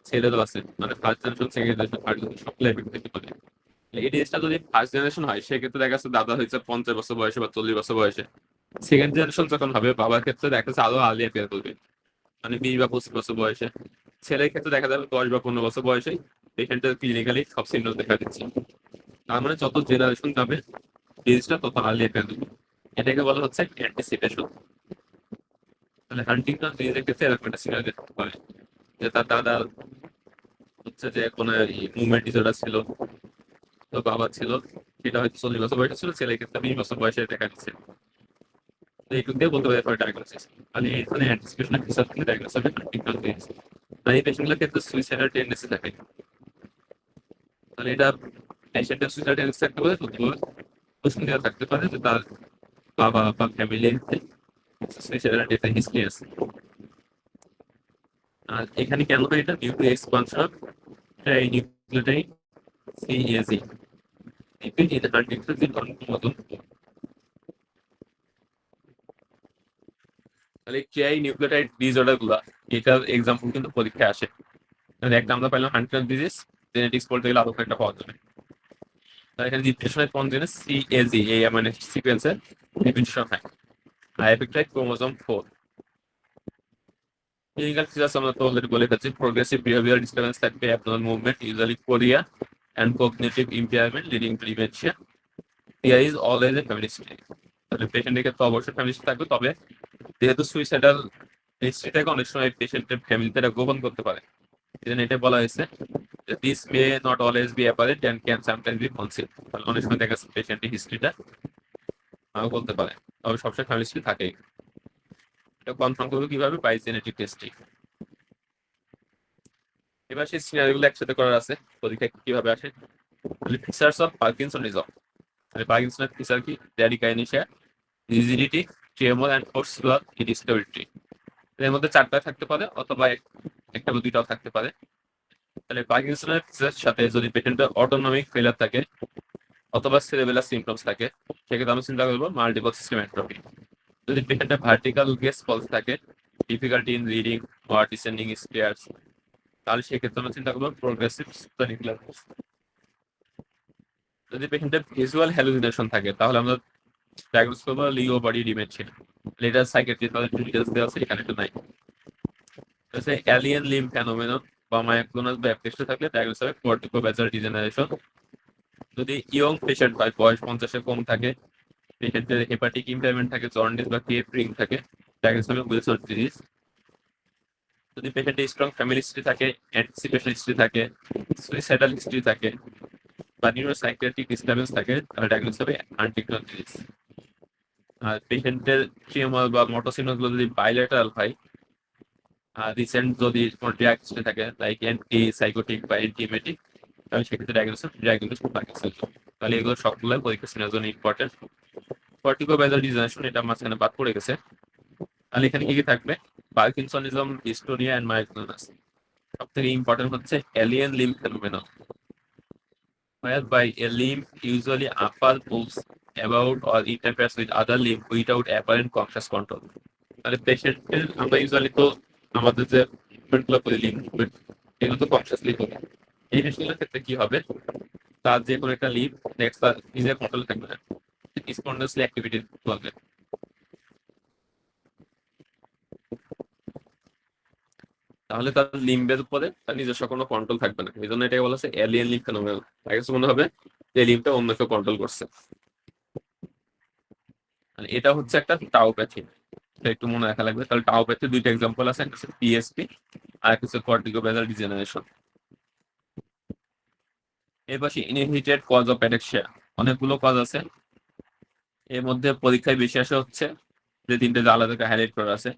ছেলেরও আছে, মানে first generation second generation third generation সব এফেক্ট হতে পারে। এই জিনিসটা যদি ফার্স্ট জেনারেশন হয় সেক্ষেত্রে দেখা যাচ্ছে দাদা হয়েছে 50 বছর বয়সে বা 40 বছর বয়সে, সেকেন্ড জেনারেশন যখন হবে বাবার ক্ষেত্রে দেখা যাচ্ছে আরো আর্লি অ্যাপিয়ার করবে, মানে 20 বা 25 বছর বয়সে। ছেলের ক্ষেত্রে দেখা যাবে 10 বা 15 বছর বয়সে পেশেন্টের ক্লিনিক্যালি সব সিমটম দেখা দিচ্ছে। তার মানে যত জেনারেশন যাবে ডিজিজটা তত আর্লি অ্যাপিয়ার করবে। এটাকে বলা হচ্ছে অ্যান্টিসিপেশন। তাহলে হান্টিংটন ডিজিজের ক্ষেত্রে এরকম একটা সিনারি দেখতে পারে যে তার দাদা হচ্ছে যে কোনো মুভমেন্ট ডিসঅর্ডার ছিল, তো বাবা ছিল সেটা হয়তো 40 বছর বয়সে ছিল, ছেলের ক্ষেত্রে 20 বছর বয়সে দেখা দিচ্ছে। তো এইটুকু দিয়ে বলতে পারে ডায়াগনোসিস। তাহলে এখানে অ্যান্টিসিপেশন হিসাব থেকে ডায়াগনোস হবে হান্টিংটন ডিজিজ। আর এই পেশেন্টগুলোর ক্ষেত্রে সুইসাইডাল টেন্ডেন্সি থাকে। তাহলে এটা পেশেন্টের সুইসাইডাল টেন্ডেন্সি থাকতে পারে, অথবা প্রশ্ন দেওয়া থাকতে পারে যে তার বাবা বা ফ্যামিলিতে সুইসাইডাল হিস্ট্রি আছে। আর এখানে কেন হয় এটা, due to expansion of trinucleotide CAG lipid in Huntington মতন। তাহলে ট্রাই নিউক্লিওটাইড ডিসঅর্ডার গুলা এটার এক্সাম্পল কিন্তু পরীক্ষায় আসে। একটা আমরা পাইলাম হান্টিংটন ডিজিজ, জেনেটিক্স বলতে গেলে আরো একটা পাওয়া যাবে। এখানে জিনিস কোন জিনিস, সিএজি এই মানে সিকোয়েন্সের রিপিটিশন হয়, আর এপিকটাইড ক্রোমোজোম 4। ক্লিনিক্যাল ফিচার্স আমরা তো অলরেডি বলে ফেলছি, প্রোগ্রেসিভ বিহেভিয়ার ডিস্টারবেন্স থাকবে, abnormal movement, usually Korea and cognitive impairment leading to dementia. Here is always a family history. তাহলে পেশেন্টের ক্ষেত্রে অবশ্যই ফ্যামিলি হিস্ট্রি থাকবে, তবে যেহেতু সুইসাইডাল হিস্ট্রিটাকে অনেক সময় পেশেন্টের ফ্যামিলিতে গোপন করতে পারে, এজন্য এটা বলা হয়েছে this may not always be apparent and can sometimes be considered. তাহলে অনেক সময় দেখা যাচ্ছে পেশেন্টের হিস্ট্রিটা নাও বলতে পারে, তবে সবসময় ফ্যামিলি হিস্ট্রি থাকে। এটা কনফার্ম করবো কিভাবে, বাই জেনেটিক টেস্টিং। এবার সেই সিনারিগুলো একসাথে করার আছে, পরীক্ষা কিভাবে আসে। Features of parkinsonism. পার্কিনসনের ফিচার কি, bradykinesia, rigidity, tremor and forceful instability. এর মধ্যে চারটা থাকতে পারে, অথবা একটা বা দুইটাও থাকতে পারে। তাহলে পার্কিনসনের ফিচারের সাথে যদি পেশেন্টের অটোনমিক ফেলার থাকে অথবা সেরেবেলার সিমটমস থাকে, সেক্ষেত্রে আমরা চিন্তা করবো মাল্টিপল সিস্টেম অ্যাট্রফি। যদি পেশেন্টের ভার্টিক্যাল গেজ পলস থাকে, difficulty in reading or descending stairs, তাহলে সেক্ষেত্রে আমরা চিন্তা করবো প্রোগ্রেসিভ স্টোনিকুলার। যদি পেশেন্টের ভিজুয়াল হ্যালুসিনেশন থাকে তাহলে আমরা ডায়াগনোস করবো Lewy body dementia. Later psychiatry details দেওয়া আছে, এখানে একটু নাই। অ্যালিয়েন লিম ফেনোমেনন বা মায়োক্লোনাস বা অ্যাপটেস্ট থাকলে ডায়াগনোস হবে কর্টিকোভ্যাসাল ডিজেনারেশন। যদি ইয়ং পেশেন্ট হয়, বয়স 50-এর কম থাকে, পেশেন্টের হেপাটিক ইম্পেয়ারমেন্ট থাকে, জন্ডিস বা কেপ রিং থাকে, ডায়াগনোস হবে উইলসন ডিজিজ। যদি পেশেন্টের স্ট্রং ফ্যামিলি হিস্ট্রি থাকে, অ্যান্টিসিপেশন হিস্ট্রি থাকে, সুইসাইডাল হিস্ট্রি থাকে বা নিউরোসাইকিয়াট্রিক ডিস্টারবেন্স থাকে, তাহলে ডায়াগনোস হবে হান্টিংটন ডিজিজ। আর পেশেন্টের টিউমার বা মোটর সিগন্যাল গুলো যদি বাইলেটারাল হয়, আর রিসেন্ট যদি কোনো ড্রাগ হিস্ট্রি থাকে লাইক অ্যান্টি সাইকোটিক বা অ্যান্টিমেটিক, তাহলে সেক্ষেত্রে ডায়াগনোস পার্কিনসন। তাহলে এগুলো সবগুলো পরীক্ষা সিনের জন্য ইম্পর্টেন্ট। কর্টিকোভ্যাসাল ডিজেনারেশন এটা মাঝখানে বাদ পড়ে গেছে। তাহলে এখানে কি কি থাকবে, পার্কিনসনিজম, ডিস্টোনিয়া এন্ড মায়োক্লোনাস। সব থেকে ইম্পর্টেন্ট হচ্ছে alien limb phenomenon, whereby a limb usually upper moves about or interferes with other limb without apparent conscious control. তাহলে পেশেন্টের আমরা ইউজুয়ালি তো আমাদের যে মুভমেন্টগুলো করি লিম্ব মুভমেন্ট, এগুলো তো কনসিয়াসলি করি। এই জিনিসগুলোর ক্ষেত্রে কি হবে, তার যে কোনো একটা লিম্ব নেক্সট তার নিজের কন্ট্রোলে থাকবে না, স্পন্টানিয়াসলি অ্যাক্টিভিটি করবে। তাহলে তার লিম্বের উপরে তার নিজস্ব কোনো কন্ট্রোল থাকবে না। এই জন্য এটাকে বলা হচ্ছে এলিয়েন লিম্ব ফেনোমেনন। তার কাছে মনে হবে যে লিম্বটা অন্য কেউ কন্ট্রোল করছে। মানে এটা হচ্ছে একটা টাউপ্যাথি, এটা একটু মনে রাখা লাগবে। তাহলে টাউপ্যাথি দুইটা এক্সাম্পল আছে, একটা হচ্ছে পিএসপি আর একটা হচ্ছে কর্টিকোভ্যাসাল ডিজেনারেশন। এর পাশে ইনহেরিটেড কজ অফ অ্যাডেক্সিয়া, অনেকগুলো কজ আছে। এর মধ্যে পরীক্ষায় বেশি আসে হচ্ছে যে তিনটে যে আলাদা করে হাইলাইট করা আছে,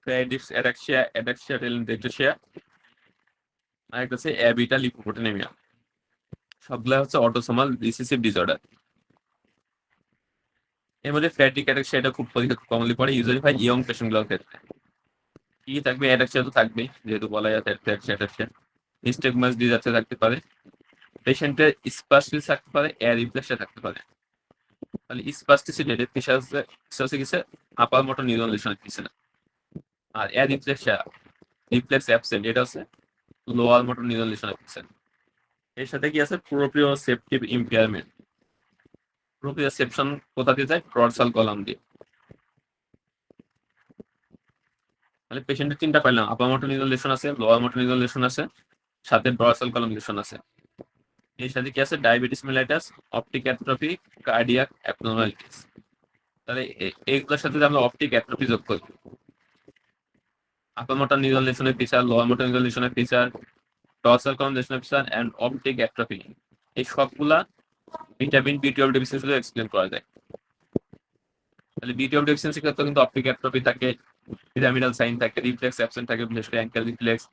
ফ্রেডরিক্স অ্যাডাক্সিয়া, অ্যাডাক্সিয়া টেলেনটেক্সিয়া, আর একটা হচ্ছে অ্যাবিটা লিপোপ্রোটিনেমিয়া। সবগুলা হচ্ছে অটোসোমাল রিসেসিভ ডিসঅর্ডার। এর মধ্যে ফ্রেডরিক অ্যাডাক্সিয়া এটা খুব পরীক্ষা কমনলি পড়ে, ইউজুয়ালি হয় ইয়ং পেশেন্টগুলোর ক্ষেত্রে। কি থাকবে? অ্যাডাক্সিয়া তো থাকবেই, যেহেতু বলা যাচ্ছে অ্যাডাক্সিয়া। নিস্টেগমাস ডিজার্টে থাকতে পারে, পেশেন্টের স্পাস্টিস থাকতে পারে, এয়ার রিফ্লেক্সে থাকতে পারে। তাহলে স্পাস্টিসিটি এটা ফিসাসে গেছে আপার মোটর নিউরন লেশনের পিছনে, আর এয়ার রিফ্লেক্সা রিফ্লেক্স অ্যাবসেন্ট এটা হচ্ছে লোয়ার মোটর নিউরন লেশনের পিছনে। এর সাথে কি আছে? Proprioceptive impairment. প্রোপ্রিওসেপশন কোথা দিয়ে যায়? ডরসাল কলাম দিয়ে। তাহলে পেশেন্টের তিনটা পাইলাম, আপার মোটর নিউরন লেশন আছে, লোয়ার মোটর নিউরন লেশন আছে, সাথে ডরসাল কলাম লেশন আছে। এর সাথে কি আছে? Diabetes mellitus, optic atrophy, cardiac abnormalities. তাহলে এইগুলোর সাথে আমরা অপটিক অ্যাট্রফি যোগ করি, আপার মোটর নিউরন লেশনের ফিচার, লোয়ার মোটর নিউরন লেশনের ফিচার, ডরসাল কলাম লেশনের ফিচার এন্ড অপটিক অ্যাট্রফি, এই সবগুলা ভিটামিন বি12 ডেফিসিয়েন্সি এক্সপ্লেন করা যায়। তাহলে বি12 ডেফিসিয়েন্সি ক্ষেত্রে কিন্তু অপটিক অ্যাট্রফি থাকে, পিরামিডাল সাইন থাকে, রিফ্লেক্স অ্যাবসেন্ট থাকে, বিশেষ করে অ্যাঙ্কেল রিফ্লেক্স,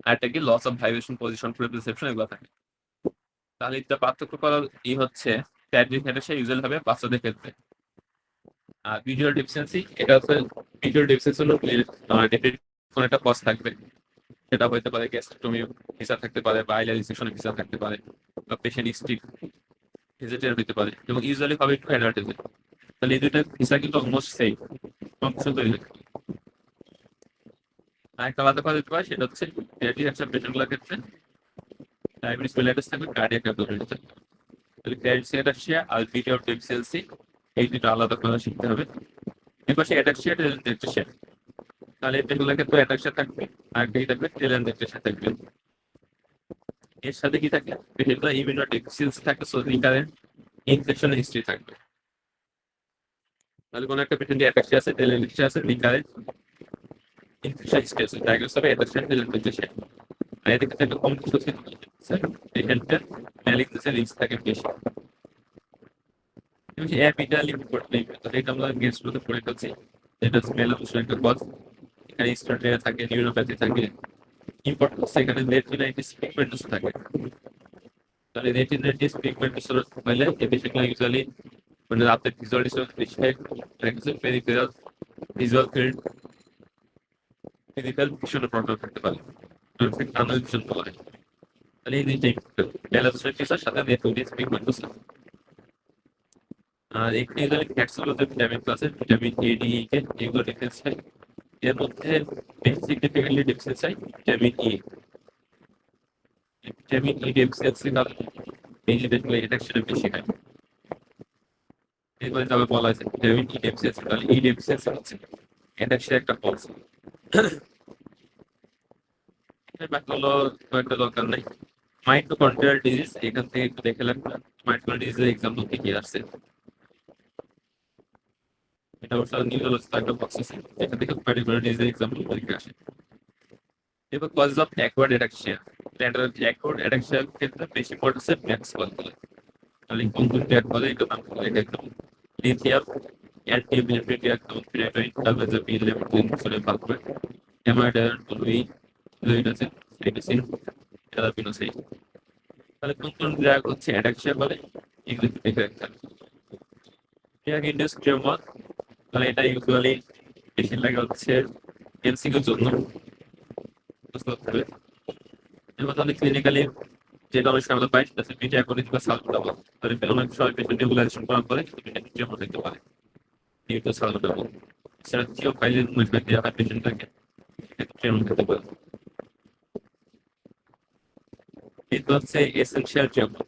আর একটা কি লস অফ ভাইব্রেশন পজিশন প্রিপসেপশন, এগুলো থাকে। তাহলে এটা পার্থক্য করার হচ্ছে ফ্যাডরিক অ্যাডাক্সিয়া ইউজুয়াল হবে বাচ্চাদের ক্ষেত্রে, আর ভিজুয়াল ডেফিসিয়েন্সি এটা হচ্ছে ভিজুয়াল ডেফিসিয়েন্সি হলো কোনো একটা কজ থাকবে, সেটা হতে পারে গ্যাস্ট্রোটমি ভিসা থাকতে পারে, বা আইলার রিসেকশনের ভিসা থাকতে পারে, বা পেশেন্ট স্ট্রিক ভিজিটের হতে পারে, এবং ইউজুয়ালি হবে একটু অ্যাডভার্টাইজ। তাহলে এই দুইটা ভিসা কিন্তু অলমোস্ট সেম ফাংশন তৈরি হয়। আর একটা আলাদা কথা দিতে পারে, সেটা হচ্ছে পেডিয়াট্রিক একটা পেশেন্টগুলোর ক্ষেত্রে ডায়াবেটিস মেলাইটাস থাকবে, কার্ডিয়াক অ্যাবনরমালিটি থাকবে। তাহলে ক্যালসিয়াম অ্যাটাক্সিয়া আর ভিটামিন ডেফিসিয়েন্সি এই দুটো আলাদা করে শিখতে হবে। এরপর সে অ্যাটাক্সিয়া টেলেনটেক্সিয়া, তাহলে এগুলোর ক্ষেত্রে অ্যাটাক্সিয়া থাকবে, আর কি থাকবে? টেলেনটেক্সিয়া থাকবে। এর সাথে কি থাকে? পেশেন্টরা ইমিউনো ডেফিসিয়েন্সি থাকে, সো রিকারেন্ট ইনফেকশন হিস্ট্রি থাকবে। তাহলে কোনো একটা পেশেন্ট অ্যাটাক্সিয়া আছে, টেলেনটেক্সিয়া আছে, রিকারেন্ট ইনফেকশন হিস্ট্রি আছে, ডায়াগনোস হবে অ্যাটাক্সিয়া টেলেনটেক্সিয়া। আর এদিকে থাকে কমপ্লিকেশন, পেশেন্টের ম্যালিগনেন্সির রিস্ক থাকে বেশি। অ্যাপিটাল ইম্পর্টেন্ট, এটা আমরা গেস্টগুলোতে পড়ে ফেলছি, এটা স্মেল একটা কজ। এখানে স্টার্টেরিয়া থাকে, নিউরোপ্যাথি থাকে, ইম্পর্টেন্ট হচ্ছে এখানে রেটিনাইটিস পিগমেন্টাস থাকে। তাহলে রেটিনাইটিস পিগমেন্টাস হলে এই বেশিরভাগ ইউজুয়ালি মানে রাতে ভিজুয়াল ডিস্টার্ব বেশি হয়, পেরিফেরাল ভিজুয়াল ফিল্ড, ফিজিক্যাল ভিশনের প্রবলেম থাকতে পারে, টানেল ভিশন বলা হয়। তাহলে এই দুইটাই টেলাসোসাইটিসের সাথে রেটিনাইটিস পিগমেন্টাস। আর এখানে ইউজুয়ালি ফ্যাটসগুলোতে ভিটামিন আছে, ভিটামিন এ ডি কে এগুলো ডিফারেন্স হয়। এর মধ্যে বেশি সিগনিফিকেন্টলি ডিফারেন্স হয় vitamin E. Vitamin E deficiency কারণে এই যে দেখলে এটা সেটা বেশি হয়। এরপরে তবে বলা হয়েছে ভিটামিন ই ডেফিসিয়েন্সি, তাহলে ই ডেফিসিয়েন্সি হচ্ছে এটা সে একটা কজ। বাকিগুলো একটা দরকার নাই। মাইটোকন্ড্রিয়াল ডিজিজ, এখান থেকে একটু দেখে লাগবে মাইটোকন্ড্রিয়াল ডিজিজের এক্সাম্পল কি কি আসছে। এটা অবশ্য নিউরোলজিতে একটা বক্স আছে, এখান থেকে মাইটোকন্ড্রিয়াল ডিজিজের এক্সাম্পল পরীক্ষা আসে। এবার কজ অফ অ্যাকওয়ার্ড অ্যাডাক্সিয়া, অ্যাকওয়ার্ড অ্যাডাক্সিয়ার ক্ষেত্রে বেশি পড়ছে ম্যাক্স কল বলে। তাহলে কোন কোন ট্যাগ বলে এটা নাম করে, এটা একদম লিথিয়াম, অ্যান্টি-ইনফ্লেমেটরি একদম ফিনাইটোইড, তারপরে যে পিলেমেন্টিন করে পালবে, হেমাইডার টলুই, লুইনাসে সাইটোসিন, অ্যালাপিনোসাইড। তাহলে কোন কোন ড্রাগ হচ্ছে অ্যাডাক্সিয়া বলে, এগুলো একটু দেখে রাখতে হবে। ড্রাগ ইনডিউস ট্রিউমার, তাহলে এটা ইউজুয়ালি বেশি লাগে হচ্ছে এমসিকিউর জন্য, বুঝতে হবে। এবার তাহলে ক্লিনিক্যালি যেটা অনেক সময় আমরা পাই সেটা হচ্ছে বিটা অ্যাগনিস্ট বা সালবুটামল। তাহলে অনেক সময় পেশেন্ট রেগুলারেশন করার পরে ট্রিউমার দেখতে পারে, নিউটো সালবুটামল। সেটা থিওফাইলিন মুভমেন্ট দেওয়া হয় পেশেন্টটাকে, ট্রিউমার খেতে পারে। এটা হচ্ছে এসেনশিয়াল ট্রিউমার,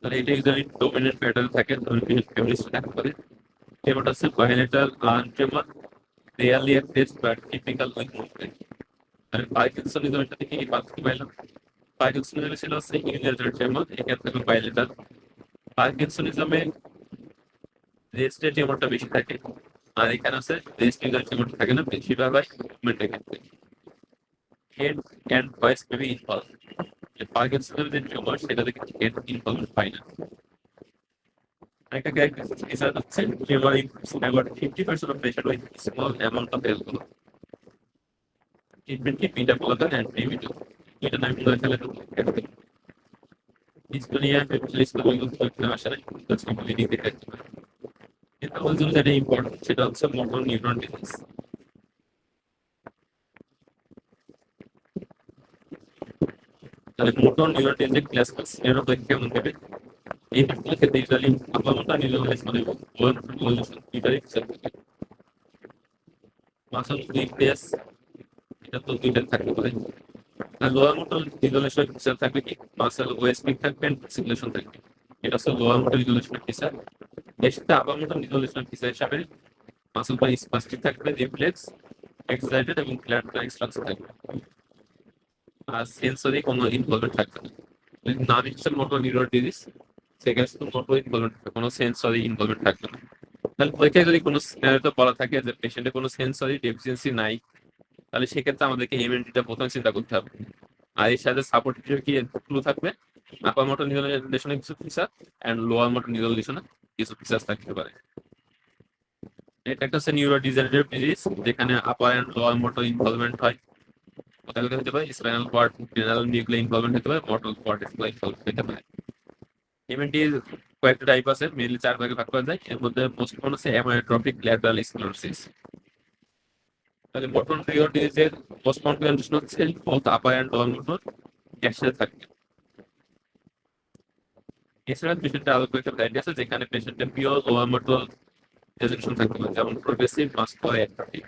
তাহলে এটা ইউজুয়ালি ডোমিনেন্ট প্যাটার্ন থাকে, ধরুন ফ্যামিলি থাকতে পারে। ট্রিউমারটা হচ্ছে bilateral arm tremor, really a test but typical with movement. আর পার্কিনসনিজমটা থেকে এই পার্থক্য পাইলাম। পার্কিনসনিজম ছিল হচ্ছে ইউনিলেটার ট্রেমর, এখানে থাকবে বাইলেটার। পার্কিনসনিজমে রেস্টের ট্রেমরটা বেশি থাকে, আর এখানে আছে রেস্ট ইউজার ট্রেমরটা থাকে না, বেশিরভাগ হয় মুভমেন্টের ক্ষেত্রে। Head and voice maybe involve. পার্কিনসনের যে ট্রেমর সেটা থেকে হেড ইনভলভমেন্ট পাই না। একটা ক্যারেক্টারিস্টিক হচ্ছে tremor involves about 50% of patient with small amount of alcohol. Treatment কি বিটা ব্লকার অ্যান্ড প্রিভিটো। এটা নাম ধরে ফেলে Dystonia specialist আসলে সিম্পলিটি দেখতে পারে। এটা বলছিল যেটা ইম্পর্টেন্ট সেটা হচ্ছে মোটর নিউরন ডিজিজ। তাহলে মোটর নিউরন ডিজিজ ক্লাস এরও কেমন দেবে? এই ক্ষেত্রে ক্ষেত্রে ইউজুয়ালি আপামোটা নিউরোলাইজ মানে ওয়ান নিউরোলাইজেশন দুইটারই ফিচার থাকে। মাসল উইকনেস এটা তো দুইটা থাকতে পারে। আর লোয়ার মোটর নিউরোলাইজেশন ফিচার থাকবে কি মাসল ওয়েস্টিং থাকবে এন্ড সিকুলেশন থাকবে। এটা হচ্ছে লোয়ার মোটর নিউরোলাইজেশন ফিচার। এর সাথে আপার মোটর নিউরোলাইজেশন ফিচার হিসাবে মাসল বা স্পাস্টিক থাকবে, রিফ্লেক্স, এক্সাইটেড এবং ল্যাটারাল স্ট্রাকচার থাকবে। আর সেন্সরি কোনো ইনভলভমেন্ট থাকবে না। নাম হচ্ছে মোটর নিউরন ডিজিজ, সেখানে শুধু মোটর ইনভলভমেন্ট থাকবে, কোনো সেন্সরি ইনভলভমেন্ট থাকবে না। তাহলে পরীক্ষায় যদি কোনো সিনারিওতে বলা থাকে যে পেশেন্টের কোনো সেন্সরি ডেফিসিয়েন্সি নাই, তাহলে সেক্ষেত্রে আমাদেরকে এমএনডিটা প্রথমে চিন্তা করতে হবে। আর এর সাথে সাপোর্টিভ কি ক্লু থাকবে, আপার মোটর নিউরোলেশনে কিছু ফিচার অ্যান্ড লোয়ার মোটর নিউরোলেশনে কিছু ফিচার থাকতে পারে। এটা একটা হচ্ছে নিউরো ডিজেনারেটিভ ডিজিজ যেখানে আপার অ্যান্ড লোয়ার মোটর ইনভলভমেন্ট হয়। কোথায় কোথায় হতে পারে? স্পাইনাল কর্ড, গ্রেনাল নিউক্লিয়ার ইনভলভমেন্ট হতে পারে, মোটর কর্টেক্স ইনভলভমেন্ট হতে পারে। এমএনটির কয়েকটা টাইপ আছে, মেইনলি 4 ভাগে ভাগ করা যায়। এর মধ্যে মোস্ট কমন হচ্ছে অ্যামায়োট্রপিক ল্যাটারাল স্ক্লেরোসিস। তাহলে মোটর নিউরন ডিজিজের মোস্ট কমন কন্ডিশন হচ্ছে both upper and lower motor একসাথে থাকবে। এছাড়া পেশেন্টের আরো কয়েকটা ভ্যারাইটি আছে যেখানে পেশেন্টের পিওর লোয়ার মোটর রেজুলেশন থাকতে পারে, যেমন প্রোগ্রেসিভ মাস্কুলার অ্যাট্রফি।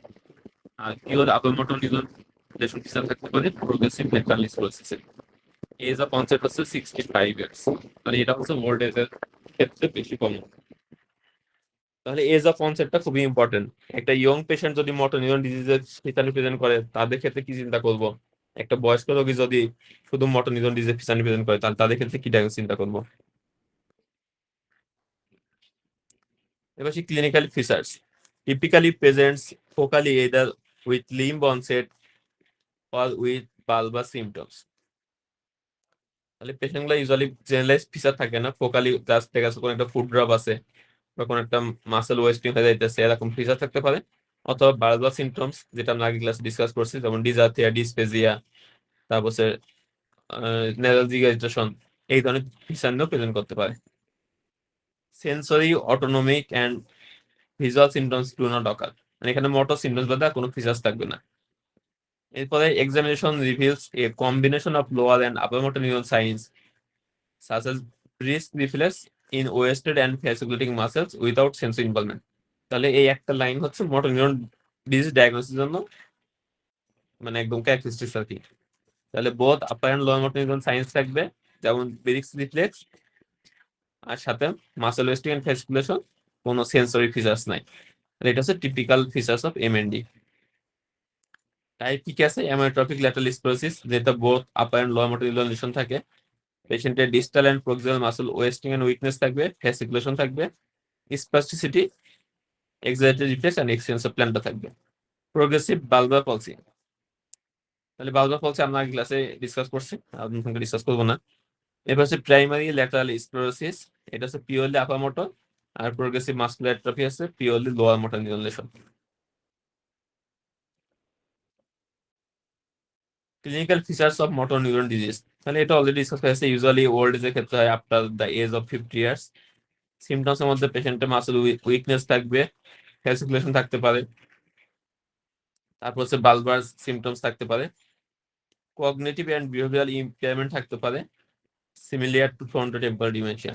আর pure upper motor neuron resolution feature থাকতে পারে প্রোগ্রেসিভ ল্যাটারাল স্ক্লেরোসিসের। এজ অফ কনসেপ্ট হচ্ছে 65 ইয়ার্স। মানে এটা হচ্ছে ওল্ড এজের ক্ষেত্রে বেশি কমন। তাহলে এজ অফ কনসেপ্টটা খুবই ইম্পর্টেন্ট। একটা ইয়ং পেশেন্ট যদি মোটর নিউরন ডিজিজের ফিচার প্রেজেন্ট করে তাদের ক্ষেত্রে কি চিন্তা করব, একটা বয়স্ক রোগী যদি শুধু মোটর নিউরন ডিজিজের ফিচার প্রেজেন্ট করে তাহলে তাদের ক্ষেত্রে কি চিন্তা করব। এবার সেই clinical features typically presents focally either with limb onset or with bulbar symptoms। তাহলে পেশেন্টগুলো ইউজুয়ালি জেনারেলাইজ ফিচার থাকে না, ফোকালি জাস্ট দেখা যাচ্ছে কোনো একটা ফুড ড্রপ আছে বা কোনো একটা মাসেল ওয়েস্টিং হয়ে যাইতেছে এরকম ফিচার থাকতে পারে, অথবা বার্বার সিমটমস যেটা আমরা আগে ক্লাসে ডিসকাস করছি, যেমন ডিজার্থিয়া, ডিসপেজিয়া, তারপর নেরালজিক এজিটেশন, এই ধরনের ফিচার নিয়েও প্রেজেন্ট করতে পারে। Sensory autonomic and visual symptoms do not occur, মানে এখানে মোটর সিমটমস বাদে কোনো ফিচার্স থাকবে না। এরপরে examination reveals A combination of lower and upper motor neuron science such as brisk reflex in wasted and fasciculating muscles without sensory involvement। তাহলে এই একটা লাইন হচ্ছে মোটর নিউরন ডিজিজ ডায়াগনোসিসের জন্য মানে একদম ক্যারেক্টারিস্টিক্স আর কি। তাহলে both upper and lower motor neuron signs থাকবে, যেমন ব্রিক্স রিফ্লেক্স, আর সাথে মাসল ওয়েস্টিং এন্ড ফ্যাসিকুলেশন, কোনো সেন্সরি ফিচার্স নাই। এটা হচ্ছে typical features of MND. Type কি আছে? অ্যামিওট্রপিক ল্যাটারাল স্ক্লেরোসিস, যেটা both upper and lower motor neuron lesion থাকে। পেশেন্টের distal and proximal muscle wasting and weakness থাকবে, ফ্যাসিকুলেশন থাকবে, spasticity, excited reflex and extensor plantar থাকবে। প্রোগ্রেসিভ বালবার পলসি, তাহলে বালবার পলসি আমরা আগে ক্লাসে ডিসকাস করছি, আপনাকে ডিসকাস করবো না। এবার হচ্ছে প্রাইমারি ল্যাটারাল স্ক্লেরোসিস, এটা হচ্ছে পিওরলি আপার মোটর, আর প্রোগ্রেসিভ মাসকুলার অ্যাট্রফি আছে purely lower motor neuron lesion. Clinical features of motor neuron disease, তাহলে এটা অলরেডি ডিসকাস হয়েছে। ইউজুয়ালি ওল্ড এজের ক্ষেত্রে হয় after the age of 50 years. সিমটমসের মধ্যে পেশেন্টের মাসল উইকনেস থাকবে, ফ্যাসিকুলেশন থাকতে পারে, তারপর হচ্ছে বালবার সিমটমস থাকতে পারে, কগনিটিভ এন্ড বিহেভিয়ারাল ইমপেয়ারমেন্ট থাকতে পারে, সিমিলার টু ফ্রন্টোটেম্পোরাল ডিমেনশিয়া।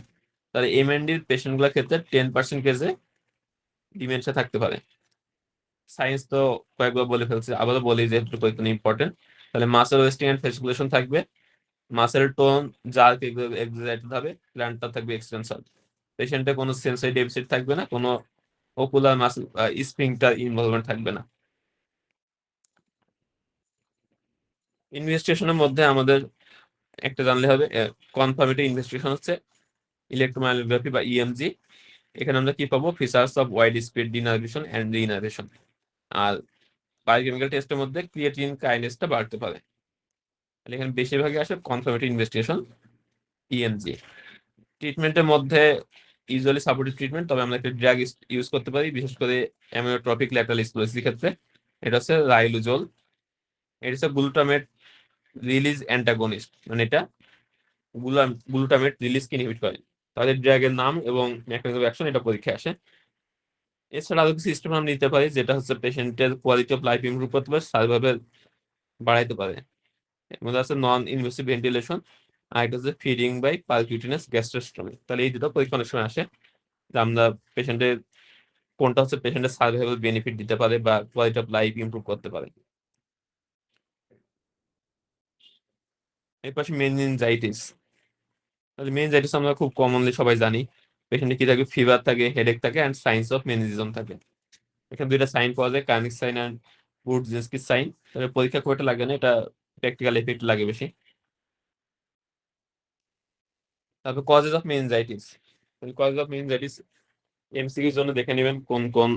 তাহলে এমএনডির পেশেন্টগুলোর ক্ষেত্রে 10% কেসে ডিমেনশিয়া থাকতে পারে। সায়েন্স তো কয়েকবার বলে ফেলছে, আবারও বলি যে একটু কয়েকদিন ইম্পর্টেন্ট। তাহলে মাসেল ওয়েস্টিং এন্ড ফ্যাসিকুলেশন থাকবে, মাসেল টোন জার্ক এক্সাইটেড হবে, প্ল্যান্টটা থাকবে এক্সটেনশন। পেশেন্টের কোনো সেন্সরি ডেফিসিট থাকবে না, কোনো ওকুলার মাসল স্ফিংটার ইনভলভমেন্ট থাকবে না। ইনভেস্টিগেশনের মধ্যে আমাদের একটা জানলে হবে, কনফার্মেটিভ ইনভেস্টিগেশন হচ্ছে ইলেকট্রোমায়োগ্রাফি বা ইএমজি। এখানে আমরা কি পাবো? Features of widespread denervation and reinnervation. আর বায়োকেমিক্যাল টেস্টের মধ্যে ক্রিয়েটিন কাইনেসটা বাড়তে পারে। তাহলে এখানে বেশিরভাগই আসে কনফার্মেটিভ ইনভেস্টিগেশন, ইএমজি। ট্রিটমেন্টের মধ্যে ইউজুয়ালি সাপোর্টিভ ট্রিটমেন্ট, তবে আমরা একটা ড্রাগ ইউজ করতে পারি, বিশেষ করে অ্যামিওট্রপিক ল্যাটারাল স্ক্লেরোসিসের ক্ষেত্রে। এটা হচ্ছে রাইলুজোল। এটা হচ্ছে গ্লুটামেট রিলিজ অ্যান্টাগনিস্ট, মানে এটা গ্লুটামেট রিলিজকে ইনহিবিট করে। তাদের ড্রাগের নাম এবং মেকানিজম অফ অ্যাকশন এটা পরীক্ষায় আসে। এছাড়া আরো কিছু সিস্টেম আমরা নিতে পারি, যেটা হচ্ছে পেশেন্টের কোয়ালিটি অফ লাইফ ইমপ্রুভ করতে পারে, সার্ভাইভাল বাড়াইতে পারে। এর মধ্যে আছে নন ইনভেসিভ ভেন্টিলেশন, আর এটা হচ্ছে ফিডিং বাই পারকিউটেনিয়াস গ্যাস্ট্রোস্টমি। তাহলে এই দুটো পরীক্ষা অনেক সময় আসে, যে আমরা পেশেন্টের কোনটা হচ্ছে পেশেন্টের সার্ভাইভাল বেনিফিট দিতে পারে বা কোয়ালিটি অফ লাইফ ইমপ্রুভ করতে পারে। এর পাশে মেনিনজাইটিস। তাহলে মেনিনজাইটিস আমরা খুব কমনলি সবাই জানি। পেশেন্টে কি থাকে? ফিভার থাকে, হেডেক থাকে, অ্যান্ড সাইন্স অফ মেনিনজিজম থাকে। এখানে দুইটা সাইন পাওয়া যায়, কার্নিক সাইন অ্যান্ড বুরজিনস্কি সাইন। তাহলে পরীক্ষা খুব একটা লাগে না, এটা প্র্যাকটিক্যাল এফেক্ট লাগে বেশি। তারপর causes of meningitis. Causes of meningitis এমসিকিউর জন্য দেখে নেবেন কোন কোন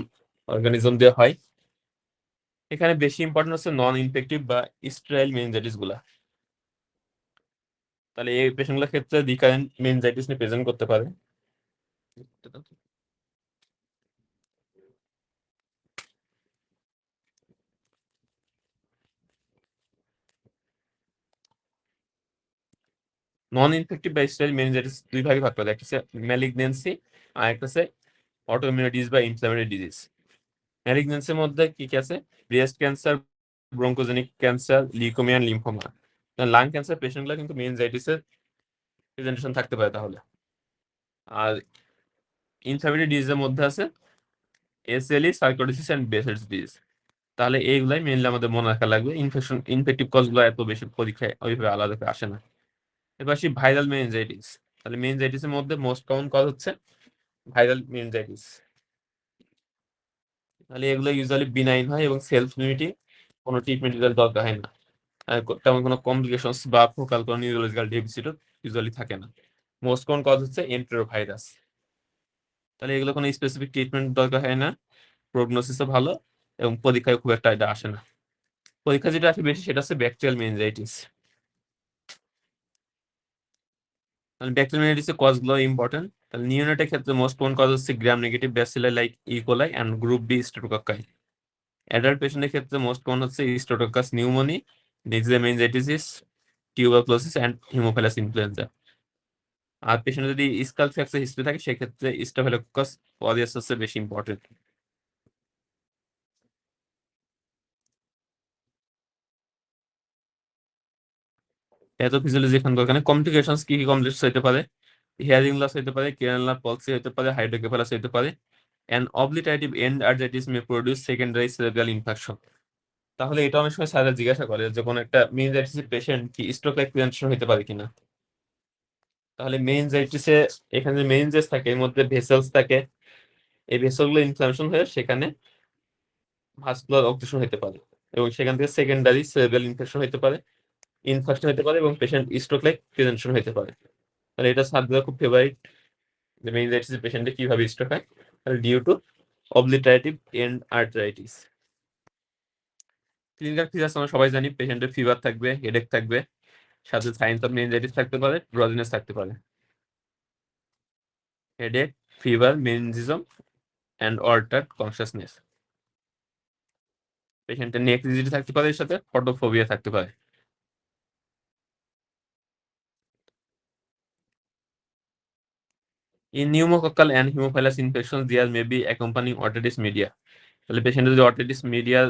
অর্গানিজম দিয়ে হয়। এখানে বেশি ইম্পর্টেন্ট হচ্ছে নন ইনফেক্টিভ বা স্টেরাইল মেনিনজাইটিস গুলা। তাহলে এই পেশেন্ট গুলোর ক্ষেত্রে রিকারেন্ট মেনিনজাইটিস নিয়ে প্রেজেন্ট করতে পারে। নন ইনফেক্টিভ বা স্টেরাইল মেনিনজাইটিস দুই ভাগে ভাগ করা যায়, একটা হচ্ছে ম্যালিগনেন্সি আর একটা হচ্ছে অটোইমিউন ডিজিজ বা ইনফ্লামেটরি ডিজিজ। ম্যালিগনেন্সির মধ্যে কি কি আছে? Breast cancer, bronchogenic cancer, leukaemia, lymphoma. Lung cancer পেশেন্টগুলো কিন্তু মেনিনজাইটিসের প্রেজেন্টেশন থাকতে পারে তাহলে। আর ইনফ্লামেটরি ডিজিজের মধ্যে আছে এসএলই, সার্কোইডোসিস এন্ড বেসেলস ডিজিজ। তাহলে এইগুলাই মেইনলি আমাদের মনে রাখা লাগবে। ইনফেক্টিভ কজগুলো এত বেশি পরীক্ষায় ওইভাবে আলাদা করে আসে না। এবার আসি ভাইরাল মেনিনজাইটিস। তাহলে মেনিনজাইটিসের মধ্যে মোস্ট কমন কজ হচ্ছে ভাইরাল মেনিনজাইটিস। তাহলে এগুলো ইউজুয়ালি বিনাইন হয় এবং সেলফ লিমিটিং, কোনো ট্রিটমেন্টের দরকার হয় না। তেমন কোনো কমপ্লিকেশনস বা ফোকাল কোনো নিউরোলজিক্যাল ডেফিসিটও ইউজুয়ালি থাকে না। মোস্ট কমন কজ হচ্ছে এন্টেরোভাইরাস। তাহলে এগুলো কোনো স্পেসিফিক ট্রিটমেন্ট দরকার হয় না, প্রগনোসিসও ভালো, এবং পরীক্ষায় খুব একটা এটা আসে না। পরীক্ষা যেটা আসে বেশি সেটা হচ্ছে ব্যাকটেরিয়াল মেনিনজাইটিস। তাহলে ব্যাকটেরিয়াল মেনিনজাইটিসের কজগুলো ইম্পর্টেন্ট। তাহলে নিওনেটের ক্ষেত্রে মোস্ট কমন কজ হচ্ছে gram negative bacilli like E coli and group B streptococci. Adult পেশেন্টের ক্ষেত্রে মোস্ট কমন হচ্ছে স্ট্রেপ্টোকক্কাস নিউমোনি, নেক্সিয়া meningitis, tuberculosis and haemophilus influenzae. আর পেশেন্ট যদি স্কাল ফ্র্যাকচার হিস্ট্রি থাকে সেক্ষেত্রে স্টাফিলোকোকাস অরিয়াস হচ্ছে বেশি ইম্পর্টেন্ট। প্যাথোফিজিওলজি এখন দরকার নেই। কমপ্লিকেশনস কি কি কমপ্লিকেশন হতে পারে? হিয়ারিং লস হতে পারে, ক্রেনিয়াল পলসি হতে পারে, হাইড্রোকেফালাস হতে পারে। And obliterative endarteritis may produce secondary cerebral infection. তাহলে এটা অনেক সময় স্যাররা জিজ্ঞাসা করে যে কোনো একটা মেনিনজাইটিসের পেশেন্ট কি স্ট্রোক লাইক প্রেজেন্টেশন হতে পারে কিনা। তাহলে মেনিনজাইটিসে এখানে যে মেনিনজেস থাকে এর মধ্যে ভেসেলস থাকে, এই ভেসেলগুলো ইনফ্লামেশন হয়ে সেখানে ভাস্কুলার অবস্ট্রাকশন হতে পারে, এবং সেখান থেকে সেকেন্ডারি সেরেব্রাল ইনফেকশন হতে পারে, ইনফেকশন হতে পারে, এবং পেশেন্ট স্ট্রোক লাইক প্রেজেন্টেশন হতে পারে। তাহলে এটা স্যারদের খুব ফেভারিট, যে মেনিনজাইটিস পেশেন্টে কিভাবে স্ট্রোক হয়। তাহলে due to obliterative endarteritis. Clinical features আমরা সবাই জানি, পেশেন্টের ফিভার থাকবে, হেডেক থাকবে, সাথে সাইন্স অফ মেনিনজাইটিস থাকতে পারে, ড্রজিনেস থাকতে পারে। Headache, fever, meningism and altered consciousness. পেশেন্টের নেক রিজিডিটি থাকতে পারে, এর সাথে ফটোফোবিয়া থাকতে পারে। In pneumococcal and Haemophilus infections, there may be accompanying otitis media. তাহলে পেশেন্টের যদি অটিটিস মিডিয়া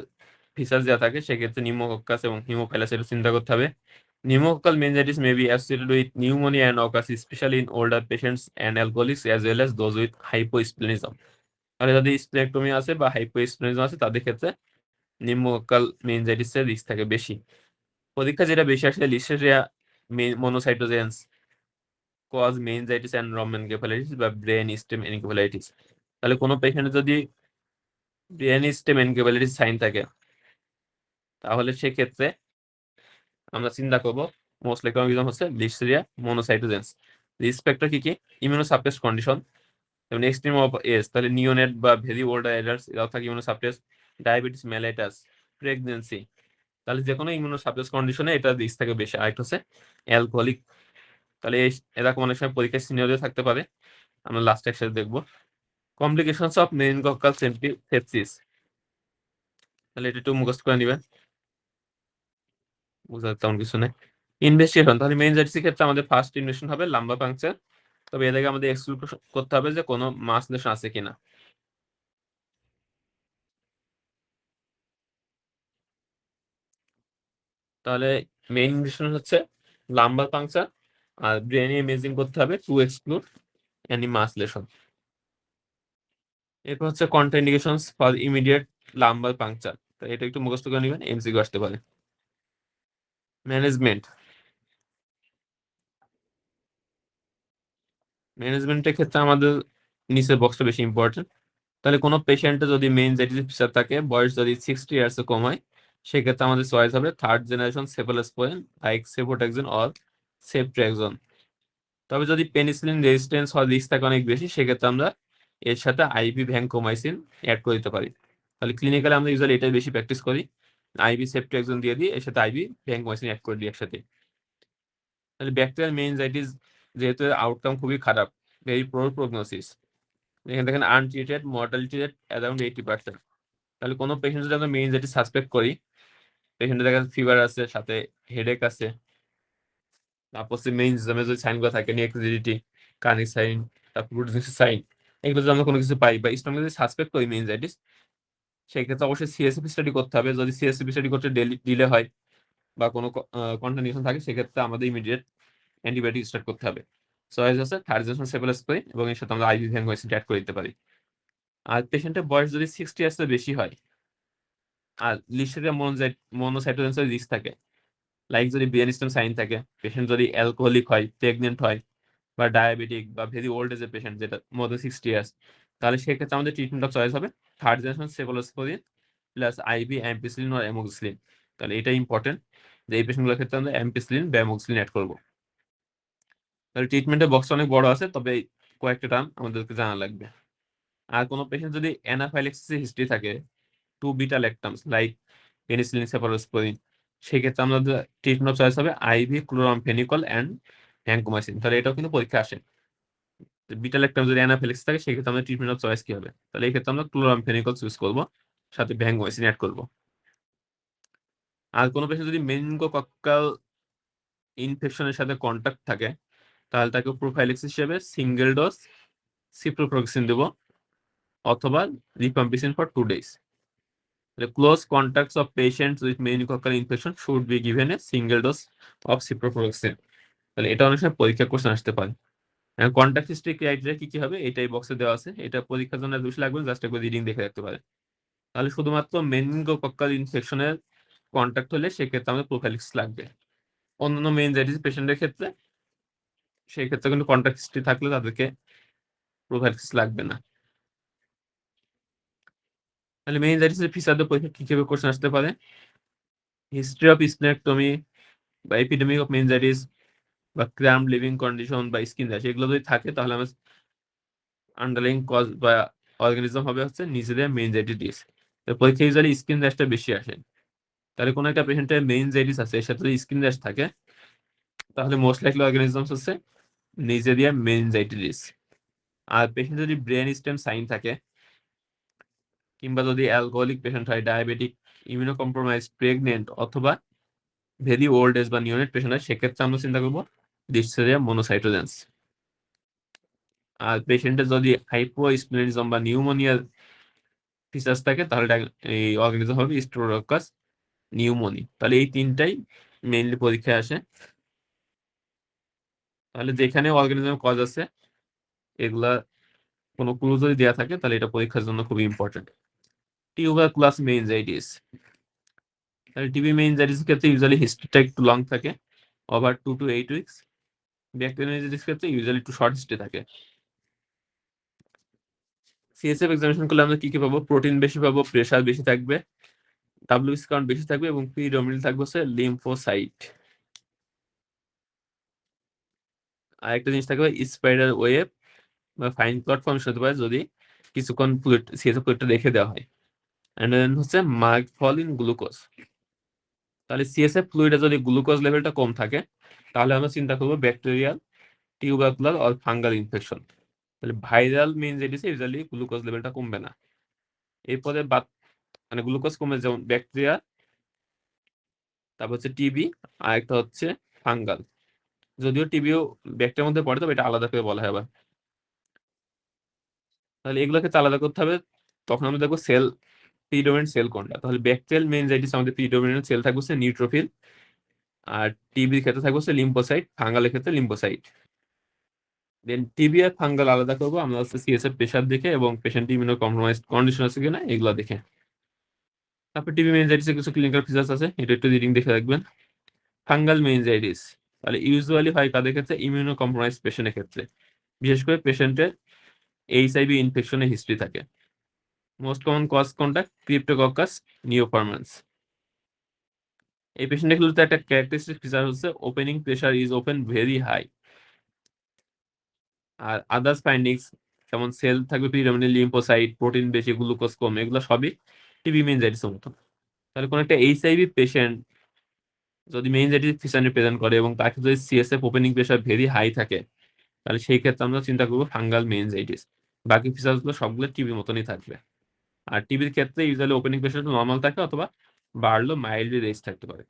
ফিচার দেওয়া থাকে সেক্ষেত্রে নিউমোকক্কাস এবং হিমোফাইলাস এটা চিন্তা করতে হবে। Pneumococcal meningitis may be associated with pneumonia and occurs specially in older patients and alcoholics as well as those with hyposplenism. তাহলে যদি স্প্লেকটমি আছে বা হাইপোস্প্লেনিজম আছে তাদের ক্ষেত্রে নিউমোকক্কাল মেনিনজাইটিসের রিস্ক থাকে বেশি। পরীক্ষা যেটা বেশি আসলে লিস্টেরিয়া মোনোসাইটোজেন্স কজ মেনিনজাইটিস অ্যান্ড রমেনকেফালাইটিস বা ব্রেন স্টেম এনকেফালাইটিস। তাহলে কোনো পেশেন্টের যদি ব্রেন স্টেম এনকেফালাইটিস সাইন থাকে তাহলে সেক্ষেত্রে আমরা চিন্তা করবো মোস্ট লাইকলি অর্গানিজম হচ্ছে লিস্টেরিয়া মোনোসাইটোজেন্স। রিস্ক ফ্যাক্টর কি কি? ইমিউনোসাপ্রেস কন্ডিশন, যেমন এক্সট্রিম অফ এজ, তাহলে নিওনেট বা ভেরি ওল্ড এডাল্টস এরাও থাকে ইমিউনোসাপ্রেস। ডায়াবেটিস মেলাইটাস, প্রেগনেন্সি, তাহলে যে কোনো ইমিউনোসাপ্রেস কন্ডিশনে এটা রিস্ক থাকে বেশি। আরেকটা হচ্ছে অ্যালকোহলিক, তাহলে এরকম অনেক সময় পরীক্ষায় সিনিয়রও থাকতে পারে, আমরা লাস্ট একসাথে দেখবো। কমপ্লিকেশনস অফ মেনিনগোকক্কাল সেপসিস, তাহলে এটা একটু মুখস্থ করে নিবেন, বুঝার তেমন কিছু নেই। ইনভেস্টিগেশন, তাহলে মেনিনজাইটিসের ক্ষেত্রে আমাদের ফার্স্ট ইনভেস্টিগেশন হবে লাম্বার পাংচার, তবে এর আগে আমাদের এক্সক্লুড করতে হবে যে কোনো মাস লেশন আছে কিনা। তাহলে মেইন ইনভেস্টিগেশন হচ্ছে লাম্বার পাংচার, আর ব্রেনে ইমেজিং করতে হবে to exclude any mass lesion. এরপর হচ্ছে contraindications for immediate lumbar puncture, তো এটা একটু মুখস্থ করে নেবেন, এমসিকিউ আসতে পারে। ম্যানেজমেন্ট, ম্যানেজমেন্টের ক্ষেত্রে আমাদের নিচের বক্সটা বেশি ইম্পর্টেন্ট। তাহলে কোনো পেশেন্টের যদি মেনিনজাইটিস ফিচার থাকে, বয়স যদি 60 ইয়ার্স এর কম হয়, সেক্ষেত্রে আমাদের চয়েস হবে third generation cephalosporin like cefotaxime or ceftriaxone. তবে যদি পেনিসিলিন রেজিস্ট্যান্স হওয়ার রিস্ক থাকে অনেক বেশি, সেক্ষেত্রে আমরা এর সাথে আইভি ভ্যানকোমাইসিন অ্যাড করে দিতে পারি। তাহলে ক্লিনিক্যালি আমরা ইউজুয়ালি এটাই বেশি প্র্যাকটিস করি, আইভি সেফট্রাক্সন দিয়ে দিই, এর সাথে আইভি ভ্যানকোমাইসিন অ্যাড করে দিই একসাথে। তাহলে ব্যাকটেরিয়াল মেনিনজাইটিস যেহেতু আউটকাম খুবই খারাপ, ভেরি পোর প্রগনোসিস, এখানে দেখেন আনট্রিটেড মর্টালিটি রেট অ্যারাউন্ড 80%। তাহলে কোনো পেশেন্ট যদি আমরা মেনিনজাইটিস সাসপেক্ট করি, পেশেন্টের দেখা ফিভার আছে, সাথে হেডেক আছে, তারপর মেনিনজামে যদি সাইন গুলো থাকে নিউক্লিডিটি, কার্নিক সাইন, তারপর রুডিনেসি সাইন, এগুলো যদি আমরা কোনো কিছু পাই বা স্ট্রংলি যদি সাসপেক্ট করি মেনিনজাইটিস, সেক্ষেত্রে অবশ্যই সিএসএফ স্টাডি করতে হবে। যদি সিএসএফ স্টাডি করতে ডিলে হয় বা কোনো কন্টামিনেশন থাকে, সেক্ষেত্রে আমাদের ইমিডিয়েট অ্যান্টিবায়োটিক স্টার্ট করতে হবে। চয়েস আছে থার্ড জেনারেশন সেফালোস্পোরিন এবং এর সাথে আমরা আইভি ভ্যানকোমাইসিন অ্যাড করে দিতে পারি। আর পেশেন্টের বয়স যদি 60 ইয়ার্সের বেশি হয় আর লিস্টেরিয়া মোনোসাইটোজেন্সের রিস্ক থাকে, লাইক যদি ব্রেন স্টেম সাইন থাকে, পেশেন্ট যদি অ্যালকোহলিক হয়, প্রেগনেন্ট হয়, বা ডায়াবেটিক বা ভেরি ওল্ড এজ এর পেশেন্ট যেটা মোর দেন 60 ইয়ার্স, তাহলে সেক্ষেত্রে আমাদের ট্রিটমেন্ট অফ চয়েস হবে third generation cephalosporin plus IV ampicillin or amoxicillin. তাহলে এটা ইম্পর্টেন্ট যে এই পেশেন্টগুলোর ক্ষেত্রে আমরা অ্যাম্পিসিলিন বা অ্যামোক্সিলিন অ্যাড করবো। তাহলে ট্রিটমেন্টের বক্স অনেক বড় আছে, তবে কয়েকটা টার্ম আমাদেরকে জানা লাগবে। আর কোনো পেশেন্ট যদি অ্যানাফাইল্যাক্সিস হিস্ট্রি থাকে, to beta lactams like penicillin cephalosporin, সেক্ষেত্রে আমাদের ট্রিটমেন্ট অফ চয়েস হবে আইভি ক্লোরামফেনিকল অ্যান্ড ভ্যানকোমাইসিন। তাহলে এটাও কিন্তু পরীক্ষা আসে, বিটা ল্যাকটাম যদি অ্যানাফিলাক্সিস থাকে, সেক্ষেত্রে আমাদের ট্রিটমেন্ট অফ চয়েস কি হবে? তাহলে এই ক্ষেত্রে আমরা ক্লোরামফেনিকল চুজ করবো, সাথে ভ্যানকোমাইসিন অ্যাড করবো। আর কোনো পেশেন্ট যদি মেনিনগোকক্কাল ইনফেকশনের সাথে কন্টাক্ট থাকে, তাহলে তাকে প্রোফাইলিক্স হিসেবে সিঙ্গেল ডোজ সিপ্রোফ্লক্সিন দেবো অথবা rifampicin for 2 days। Close contacts of patients with meningococcal infection should be given a single dose of ciprofloxacin। তাহলে এটা অনেক সময় পরীক্ষা কোশ্চেন আসতে পারে। কন্ট্যাক্ট হিস্ট্রি ক্রাইটেরিয়া কি কি হবে এটাই বক্সে দেওয়া আছে, এটা পরীক্ষার জন্য বেশি লাগবে, জাস্ট একবার রিডিং দেখে রাখতে পারে। তাহলে শুধুমাত্র মেনিনগোকক্কাল ইনফেকশনের কন্ট্যাক্ট হলে সেক্ষেত্রে আমাদের প্রোফাইলিক্স লাগবে। অন্যান্য মেনিনজাইটিস পেশেন্টের ক্ষেত্রে সেক্ষেত্রে কিন্তু কন্ট্যাক্ট হিস্ট্রি থাকলে তাদেরকে প্রোফাইলিক্স লাগবে না। তাহলে মেনিনজাইটিসের ফিচারদের পরীক্ষা কি কিভাবে কোশ্চেন আসতে পারে? হিস্ট্রি অফ স্প্লেনেক্টমি বা এপিডেমিক অফ মেনিনজাইটিস বা ক্র্যাম্প লিভিং কন্ডিশন বা স্কিন র্যাশ, এগুলো যদি থাকে তাহলে আমার আন্ডারলাইং কজ বা অর্গানিজম হবে হচ্ছে নিজেদের মেনিনজাইটিস। তো পরীক্ষা ইউজুয়ালি স্কিন র্যাশটা বেশি আসে। তাহলে কোনো একটা পেশেন্টের মেনিনজাইটিস আছে, এর সাথে যদি স্কিন র্যাশ থাকে, তাহলে মোস্ট লাইকলি অর্গানিজমস হচ্ছে নিজেরিয়া মেনিনজাইটিস। আর পেশেন্ট যদি ব্রেন স্টেম সাইন থাকে, কিংবা যদি অ্যালকোহলিক পেশেন্ট হয়, ডায়াবেটিক, ইমিউনো কম্প্রোমাইজ, প্রেগনেন্ট অথবা ভেরি ওল্ড এজ বা নিওনেট পেশেন্ট হয়, সেক্ষেত্রে আমরা চিন্তা করবো ডিপথেরিয়া মোনোসাইটোজেন্স। আর পেশেন্টের যদি হাইপোস্প্লেনিজম বা নিউমোনিয়ার ফিচার্স থাকে, তাহলে এই অর্গানিজম হবে স্টেরোকাস নিউমোনি। তাহলে এই তিনটাই মেইনলি পরীক্ষায় আসে। তাহলে যেখানে অর্গানিজম কজ আছে, এগুলা কোনো ক্লু যদি দেওয়া থাকে, তাহলে এটা পরীক্ষার জন্য খুবই ইম্পর্টেন্ট। টিউবারকুলাস মেনিনজাইটিস, তাহলে টিবি মেনিনজাইটিস ক্ষেত্রে ইউজুয়ালি হিস্ট্রিটা একটু লং থাকে, over 2 to 8 weeks। Bacterial meningitis ক্ষেত্রে ইউজুয়ালি একটু শর্ট হিস্ট্রি থাকে। সিএসএফ এক্সামিনেশন করলে আমরা কি কি পাবো? প্রোটিন বেশি পাবো, প্রেসার বেশি থাকবে, ডাব্লিউবিসি কাউন্ট বেশি থাকবে এবং প্রিডমিনেন্ট থাকবে হচ্ছে লিম্ফোসাইট। আর একটা জিনিস থাকবে স্পাইডার ওয়েব বা ফাইন ক্লট ফর্মেশন হতে পারে যদি কিছুক্ষণ ফ্লুইড সিএসএফ ফ্লুইডটা রেখে দেওয়া হয়। এন্ড দেন হচ্ছে মার্ক ফল ইন গ্লুকোজ। তাহলে সিএসএফ ফ্লুইডে যদি গ্লুকোজ লেভেলটা কম থাকে তাহলে আমরা চিন্তা করবো bacterial, tubercular or fungal infection. তাহলে ভাইরাল মেনিনজাইটিসে ইউজুয়ালি গ্লুকোজ লেভেলটা কমবে না। এরপরে মানে গ্লুকোজ কমে যেমন ব্যাকটেরিয়া, তারপর হচ্ছে টিবি, আর একটা হচ্ছে ফাঙ্গাল। যদিও টিবিও ব্যাকটেরিয়ার মধ্যে পড়ে তবে এটা আলাদা করে বলা হয় আবার। তাহলে এগুলোকে তো আলাদা করতে হবে। তখন আমরা দেখবো সেল প্রিডোমিনেন্ট সেল কোনটা। তাহলে ব্যাকটেরিয়াল মেনিনজাইটিস আমাদের প্রিডোমিনেন্ট সেল থাকবে হচ্ছে নিউট্রোফিল, আর টিবির ক্ষেত্রে থাকবে হচ্ছে লিম্ফোসাইট, ফাঙ্গালের ক্ষেত্রে লিম্ফোসাইট। দেন টিবি আর ফাঙ্গাল আলাদা করবো আমরা হচ্ছে সিএসএফ প্রেশার দেখে এবং পেশেন্ট ইমিউনো কম্প্রোমাইজ কন্ডিশন আছে কিনা এগুলো দেখে। তারপর টিবি মেনিনজাইটিসের কিছু ক্লিনিক্যাল ফিচার্স আছে, এটা একটু রিডিং দেখে রাখবেন। ফাঙ্গাল মেনিনজাইটিস তাহলে ইউজুয়ালি হয় কাদের ক্ষেত্রে, ইমিউনো কম্প্রোমাইজ পেশেন্টের ক্ষেত্রে, বিশেষ করে পেশেন্টের এইচআইভি ইনফেকশনের হিস্ট্রি থাকে। মোস্ট কমন কজ কোনটা, ক্রিপ্টোকক্কাস নিওফরমান্স। এই পেশেন্টগুলোতে একটা ক্যারেক্টারিস্টিক ফিচার হচ্ছে opening pressure is open very high. আর আদার্স ফাইন্ডিংস যেমন সেল থাকবে প্রিডমিনেন্টলি লিম্ফোসাইট, প্রোটিন বেশি, গ্লুকোজ কম, এগুলো সবই টিবি মেনিনজাইটিসের মতো। তাহলে কোন একটা এইচআইভি পেশেন্ট যদি মেনিনজাইটিস ফিচার প্রেজেন্ট করে এবং তাকে যদি CSF opening pressure very high থাকে তাহলে সেই ক্ষেত্রে আমরা চিন্তা করবো ফাঙ্গাল মেনিনজাইটিস। বাকি ফিচার গুলো সবগুলো টিবির মতনই থাকবে। আর টিবির ক্ষেত্রে ইউজুয়ালি ওপেনিং প্রেশার নর্মাল থাকে অথবা বাড়লো মাইল্ডলি রেজ থাকতে পারে।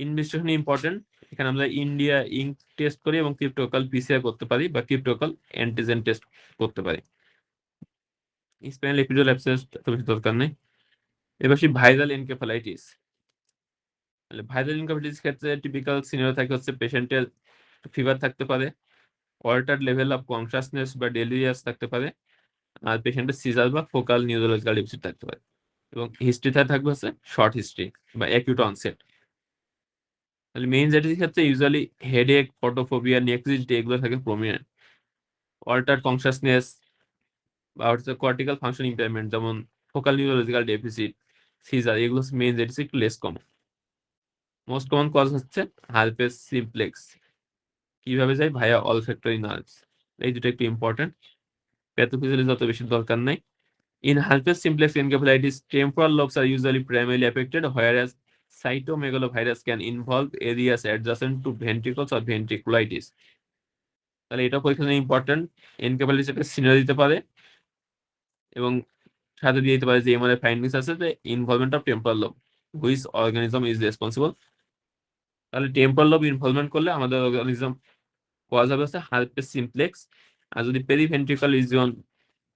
ইনভেস্টিগেশন ইম্পর্টেন্ট, এখানে আমরা ইন্ডিয়া ইঙ্ক টেস্ট করি এবং ক্রিপ্টোকাল পিসিআর করতে পারি বা ক্রিপ্টোকাল অ্যান্টিজেন টেস্ট করতে পারি। স্পাইনাল এপিডুরাল অ্যাবসেস এত বেশি দরকার নেই। এবার সেই ভাইরাল এনকেফালাইটিস। ভাইরাল এনকেফালাইটিস ক্ষেত্রে টিপিক্যাল সিনারিও থাকে হচ্ছে পেশেন্টের ফিভার থাকতে পারে, অল্টার্ড লেভেল অফ কনসাসনেস বা ডেলিরিয়াস থাকতে পারে, আর পেশেন্টের সিজার বা ফোকাল নিউরোলজিক্যাল ডেফিসিট থাকতে পারে। এবং হিস্ট্রিটা থাকবে হচ্ছে শর্ট হিস্ট্রি বা অ্যাকিউট অনসেট। তাহলে মেনিনজাইটিসের ক্ষেত্রে ইউজুয়ালি হেডেক, ফটোফোবিয়া, নেক্সিটি এগুলো থাকে প্রমিনেন্ট। অল্টার্ড কনসাসনেস বা হচ্ছে কর্টিক্যাল ফাংশন ইম্পেয়ারমেন্ট যেমন ফোকাল নিউরোলজিক্যাল ডেফিসিট, সিজার, এগুলো মেনিনজাইটিস একটু less common. Most common cause হচ্ছে হার্পেস সিমপ্লেক্স। কিভাবে যায়, ভাইয়া অলফ্যাক্টরি নার্ভস। এই দুটো একটু ইম্পর্টেন্ট, প্যাথোফিজিওলজি যত বেশি দরকার নাই। In herpes simplex encephalitis, temporal lobes are usually primarily affected, whereas cytomegalovirus can involve areas adjacent to ventricles or ventriculitis. তাহলে এটা পরীক্ষা ইম্পর্টেন্ট। এনকেফালাইটিস একটা সিনারি দিতে পারে এবং সাথে দিয়ে দিতে পারে যে এমআরআই ফাইন্ডিংস আছে যে involvement of temporal lobe, which organism is responsible. তাহলে টেম্পোরাল লোব ইনভলভমেন্ট করলে আমাদের অর্গানিজম কজ হবে হচ্ছে হার্পেস সিমপ্লেক্স। আর যদি পেরিভেন্ট্রিকাল রিজিয়ন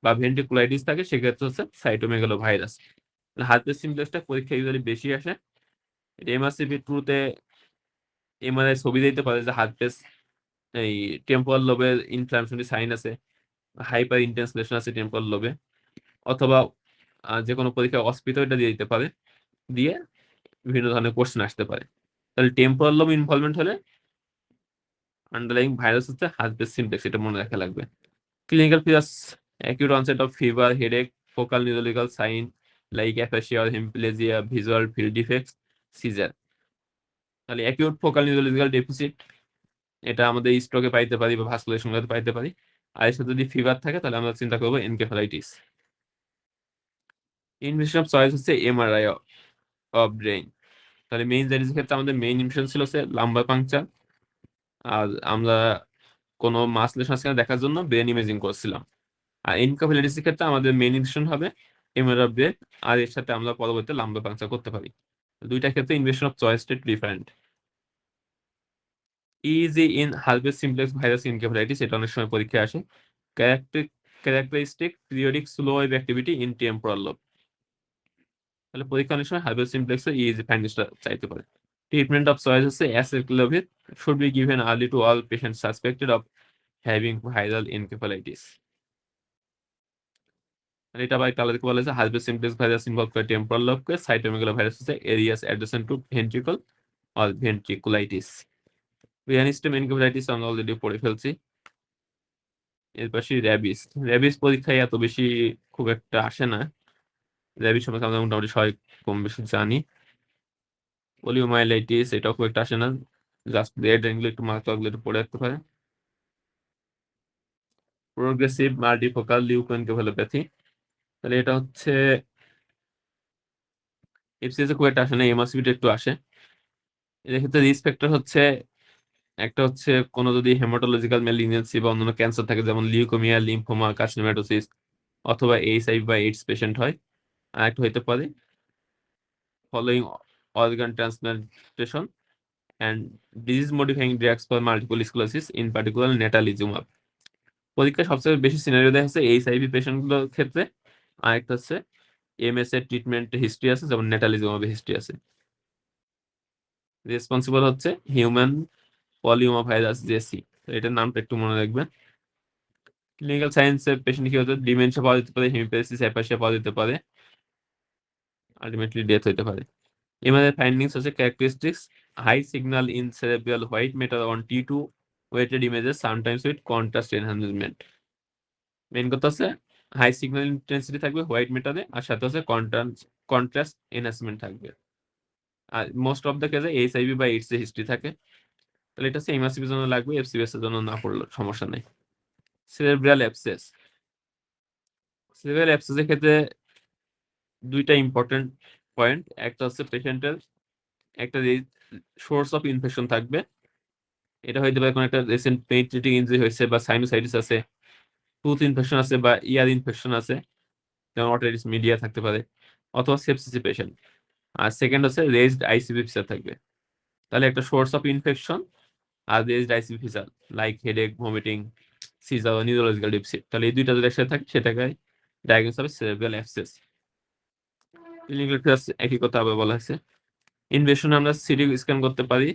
বা ভেন্ট্রিকুলাইটিস থাকে সেক্ষেত্রে হচ্ছে সাইটোমেগালোভাইরাস। হার্পেস সিমপ্লেক্সটা পরীক্ষা ইউজুয়ালি বেশি আসে। এটা এমআরসিপি ট্রুতে এমআরআই ছবি দিতে পারে যে হার্পেস এই টেম্পোরাল লোবের ইনফ্লামেশনারি সাইন আছে, হাইপার ইন্টেন্স লেশন আছে টেম্পোরাল লোবে, অথবা যে কোনো পরীক্ষায় অস্পিতো এটা দিয়ে দিতে পারে, দিয়ে বিভিন্ন ধরনের কোশ্চেন আসতে পারে। তাহলে টেম্পোরাল লোব ইনভলভমেন্ট হলে আন্ডারলাইং ভাইরাস হচ্ছে হার্পেস সিমপ্লেক্স, এটা মনে রাখা লাগবে। Clinical features, acute onset of fever, headache, focal neurological sign like aphasia or hemiplegia, visual field defects, seizure. তাহলে acute focal neurological deficit এটা আমাদের স্ট্রোকে পাইতে পারি বা ভাস্কুলার পাইতে পারি। আর এর সাথে যদি ফিভার থাকে তাহলে আমরা চিন্তা করবো এনকেফালাইটিস। ইনভেস্টিগেশন অফ চয়েস হচ্ছে এমআরআই অফ ব্রেইন। তাহলে মেনিনজাইটিসের ক্ষেত্রে আমাদের মেইন ইনভেশন ছিল হচ্ছে লাম্বার পাংচার, আর আমরা কোনো মাস লেশন আছে কিনা দেখার জন্য ব্রেন ইমেজিং করছিলাম। আর এনকেফালাইটিসের ক্ষেত্রে আমাদের মেইন ইনভেশন হবে এমআরআই অফ ব্রেন, আর এর সাথে আমরা পরবর্তীতে লাম্বার পাংচার করতে পারি। দুইটা ক্ষেত্রে ইনভেশন অফ চয়েসটা different. EEG in herpes simplex virus encephalitis, এটা অনেক সময় পরীক্ষায় আসে। Characteristic periodic slow wave activity in temporal lobe. তাহলে পরীক্ষা অনেক সময় হার্পেস সিমপ্লেক্সের ইজি ফাইন্ডিংসটা চাইতে পারে। ট্রিটমেন্ট অফ চয়েস হচ্ছে acyclovir should be given early to all patient suspected of having viral encephalitis. এটা আবার একটা আলাদা বলা হয়েছে হার্পেস সিমপ্লেক্স ভাইরাস ইনভলভ করে টেম্পোরাল লোবকে, সাইটোমেগালো ভাইরাস হচ্ছে areas adjacent to ventricle or ventriculitis. Brainstem encephalitis আমরা অলরেডি পড়ে ফেলছি। এর পাশে র্যাবিস। র্যাবিস পরীক্ষায় এত বেশি খুব একটা আসে না, র্যাবিস সম্পর্কে আমরা মোটামুটি সবাই কম বেশি জানি। পোলিওমাইলাইটিস এটাও খুব একটা আসে না, জাস্ট রেড এগুলো একটু মারাত্মক, একটু পড়ে রাখতে পারে। Progressive multifocal leukoencephalopathy. তাহলে এটা হচ্ছে এফসিএস খুব একটা আসে না, এমআরসিপিটা একটু আসে। এর ক্ষেত্রে রিস্ক ফ্যাক্টর হচ্ছে একটা হচ্ছে কোনো যদি হেমাটোলজিক্যাল ম্যালিগন্যান্সি বা অন্যান্য ক্যান্সার থাকে, যেমন লিউকোমিয়া, লিম্ফোমা, কার্সিনোম্যাটোসিস অথবা এইচআইভি বা এইডস পেশেন্ট হয়। আর একটা হইতে পারে following organ transplantation and disease modifying drugs for multiple sclerosis, in particular natalizumab. পরীক্ষায় সবচেয়ে বেশি সিনারিও দেখা যাচ্ছে এইচআইভি পেশেন্টগুলোর ক্ষেত্রে। আর একটা হচ্ছে এমএস এর ট্রিটমেন্ট হিস্ট্রি আছে, যেমন নেটালিজুমাবের হিস্ট্রি আছে। রেসপন্সিবল হচ্ছে হিউম্যান পলিওমাভাইরাস জেসি, এটার নামটা একটু মনে রাখবেন। ক্লিনিক্যাল সায়েন্সের পেশেন্ট কি হতে ডিমেনশিয়া পাওয়া যেতে পারে, হেমিপ্যারাইসিস, অ্যাপাসিয়া পাওয়া যেতে পারে, আলটিমেটলি ডেথ হতে পারে। এমআরআই ফাইন্ডিংস হচ্ছে characteristics high signal in cerebral white matter on T2 weighted images sometimes with contrast enhancement. Main কথা হচ্ছে হাই সিগন্যাল ইন্টেন্সিটি থাকবে হোয়াইট ম্যাটারে, আর সাথে হচ্ছে কন্ট্রাস্ট এনহান্সমেন্ট থাকবে। আর মোস্ট অফ দ্য কেসে এইচআইভি বা এইডস এর হিস্ট্রি থাকে। তাহলে এটা হচ্ছে এমআরসিপির জন্য লাগবে, এফসিএস এর জন্য না পড়লে সমস্যা নেই। সেরেব্রাল অ্যাবসেস, সেরেব্রাল অ্যাবসেসের ক্ষেত্রে দুইটা ইম্পর্টেন্ট পয়েন্ট। একটা হচ্ছে পেশেন্টের একটা সোর্স অফ ইনফেকশন থাকবে। এটা হইতে পারে কোনো একটা রিসেন্ট পেনিট্রেটিং ইনজুরি হয়েছে, বা সাইনোসাইটিস আছে, টুথ ইনফেকশন আছে, বা ইয়ার ইনফেকশন আছে, যেমন অটাইটিস মিডিয়া থাকতে পারে, অথবা সেপসিস পেশেন্ট। আর সেকেন্ড হচ্ছে রেজড আইসিভি ফিচার থাকবে। তাহলে একটা সোর্স অফ ইনফেকশন আর raised ICV feature like headache, vomiting, seizure, neurological deficit, তাহলে এই দুইটা যদি একসাথে থাকে সেটাকে ডায়াগনোস হবে সেরেব্রাল অ্যাবসেস। ক্লিনিক্যাল ক্লাস একই কথা আবার বলা হয়েছে। ইনভেশনে আমরা সিটি স্ক্যান করতে পারি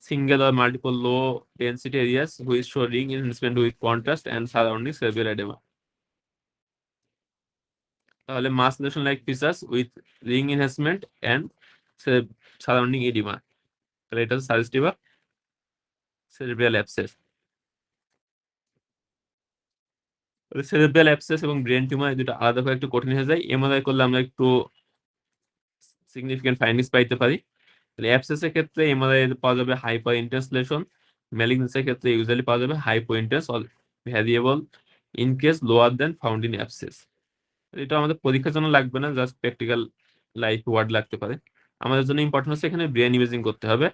single or multiple low density areas which show ring enhancement with contrast and surrounding cerebral edema. তাহলে mass lesion like features with ring enhancement and surrounding edema, তাহলে এটা suggestive of cerebral abscess. Cerebral abscess এবং brain tumour দুটো আলাদা করে একটু কঠিন হয়ে যায়, এমআরআই করলে আমরা একটু সিগনিফিকেন্ট ফাইন্ডিংস পাইতে পারি। তাহলে অ্যাবসেসের ক্ষেত্রে এমআরআই পাওয়া যাবে হাইপার ইন্টেন্স লেশন, ম্যালিগনেন্সির ক্ষেত্রে ইউজুয়ালি পাওয়া যাবে hypointense or variable in case lower than found in abscess. এটা আমাদের পরীক্ষার জন্য লাগবে না, জাস্ট প্র্যাকটিক্যাল লাইফ ওয়ার্ড লাগতে পারে। আমাদের জন্য ইম্পর্টেন্ট হচ্ছে এখানে ব্রেন ইমেজিং করতে হবে,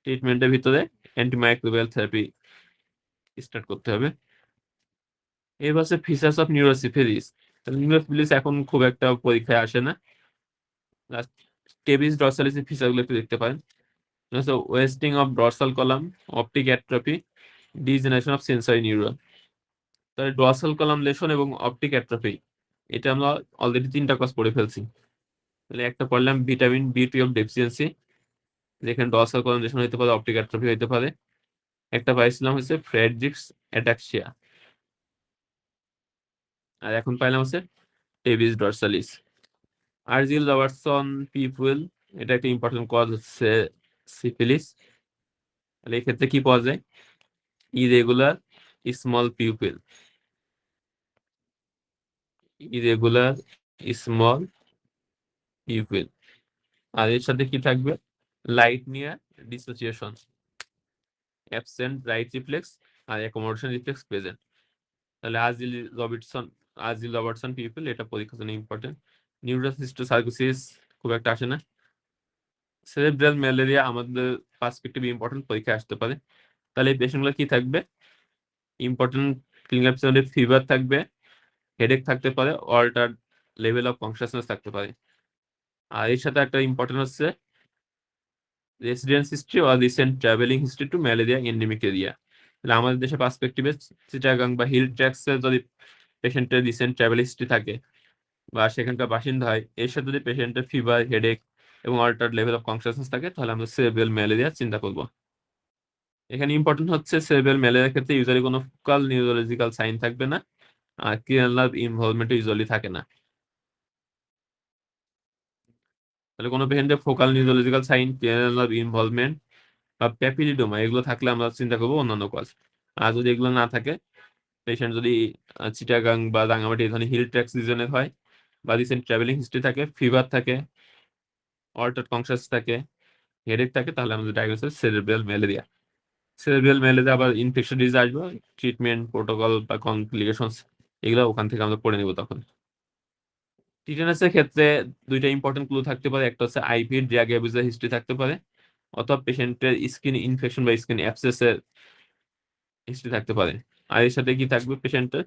ট্রিটমেন্টের ভিতরে অ্যান্টিমাইক্রোবিয়াল থেরাপি স্টার্ট করতে হবে। এবার হচ্ছে ফিচার্স অফ নিউরোসিফিলিস। নিউরোসিফিলিস এখন খুব একটা পরীক্ষায় আসে না, টেবিস ডরসালিসের ফিচারগুলো একটু দেখতে পারেন। Wasting of dorsal column, optic atrophy, degeneration of sensory neuron. তাহলে ডরসাল কলাম লেশন এবং অপটিক অ্যাট্রফি, এটা আমরা অলরেডি 3টা ক্লাস পড়ে ফেলছি। তাহলে একটা পড়লাম ভিটামিন B12 ডেফিসিয়েন্সি, যেখানে ডরসাল কলাম লেশন হতে পারে, অপটিক অ্যাট্রফি হতে পারে। একটা পাইছিলাম হচ্ছে ফ্রেডরিক্স অ্যাটাক্সিয়া, আর এখন পাইলাম হচ্ছে টেবিস ডরসালিস। আরজিল রবার্টসন পিপুল, এটা একটা ইম্পর্টেন্ট কজ হচ্ছে সিফিলিস। তাহলে এই ক্ষেত্রে কি পাওয়া যায়? Irregular small pupil, irregular small pupil. আর এর সাথে কি থাকবে? Light near dissociation, absent light reflex আর অ্যাকোমোডেশন রিফ্লেক্স প্রেজেন্ট। তাহলে আজিল রবার্টসন পিউপিল, এটা পরীক্ষার জন্য ইম্পর্টেন্ট। নিউরোসিস্টোসার্কোসিস খুব একটা আসে না। সেরেব্রাল ম্যালেরিয়া আমাদের পার্সপেক্টিভ ইম্পর্টেন্ট, পরীক্ষায় আসতে পারে। তাহলে এই পেশেন্টগুলো কি থাকবে? ইম্পর্টেন্ট ক্লিনিক্যাল পিছনে ফিভার থাকবে, হেডেক থাকতে পারে, অল্টার লেভেল অফ কনসিয়াসনেস থাকতে পারে। আর এর সাথে একটা ইম্পর্টেন্ট হচ্ছে রেসিডেন্স হিস্ট্রি আর recent travelling history to malaria endemic area. তাহলে আমাদের দেশে পার্সপেক্টিভে চিটাগাং বা হিল ট্র্যাক্সে যদি পেশেন্টের রিসেন্ট ট্রাভেল হিস্ট্রি থাকে বা সেখানকার বাসিন্দা হয়, এর সাথে যদি পেশেন্টের ফিভার, হেডেক এবং অল্টার্ড লেভেল অফ কনসিয়াসনেস থাকে, তাহলে আমরা সেরেব্রাল ম্যালেরিয়া চিন্তা করব। এখানে ইম্পর্টেন্ট হচ্ছে সেরেব্রাল ম্যালেরিয়ার ক্ষেত্রে ইউজুয়ালি কোনো ফোকাল নিউরোলজিক্যাল সাইন থাকবে না, আর ক্রিয়াল নার্ভ ইনভলভমেন্ট ইউজুয়ালি থাকে না। তাহলে কোনো পেশেন্টের focal neurological sign, cranial nerve involvement বা প্যাপিলিডোমা এগুলো থাকলে আমরা চিন্তা করবো অন্যান্য কজ। আর যদি এগুলো না থাকে, পেশেন্ট যদি চিটাগাং বা রাঙামাটি এই ধরনের হিল ট্র্যাক্স রিজনের হয়, বা রিসেন্ট ট্রাভেলিং হিস্ট্রি থাকে, ফিভার থাকে, অল্টার্ড কনসিয়াস থাকে, হেডেক থাকে, তাহলে আমাদের diagnosis cerebral malaria. Cerebral malaria আবার ইনফেকশন ডিজিজ আসবে, ট্রিটমেন্ট প্রোটোকল বা কমপ্লিকেশনস এগুলো ওখান থেকে আমরা পড়ে নেব তখন। টিটেনাসের ক্ষেত্রে দুইটা ইম্পর্টেন্ট ক্লু থাকতে পারে, একটা হচ্ছে আইভি ড্রাগ অ্যাবিউজের হিস্ট্রি থাকতে পারে, অথবা পেশেন্টের স্কিন ইনফেকশন বা স্কিন অ্যাবসেসের হিস্ট্রি থাকতে পারে। আর এর সাথে কি থাকবে, পেশেন্টের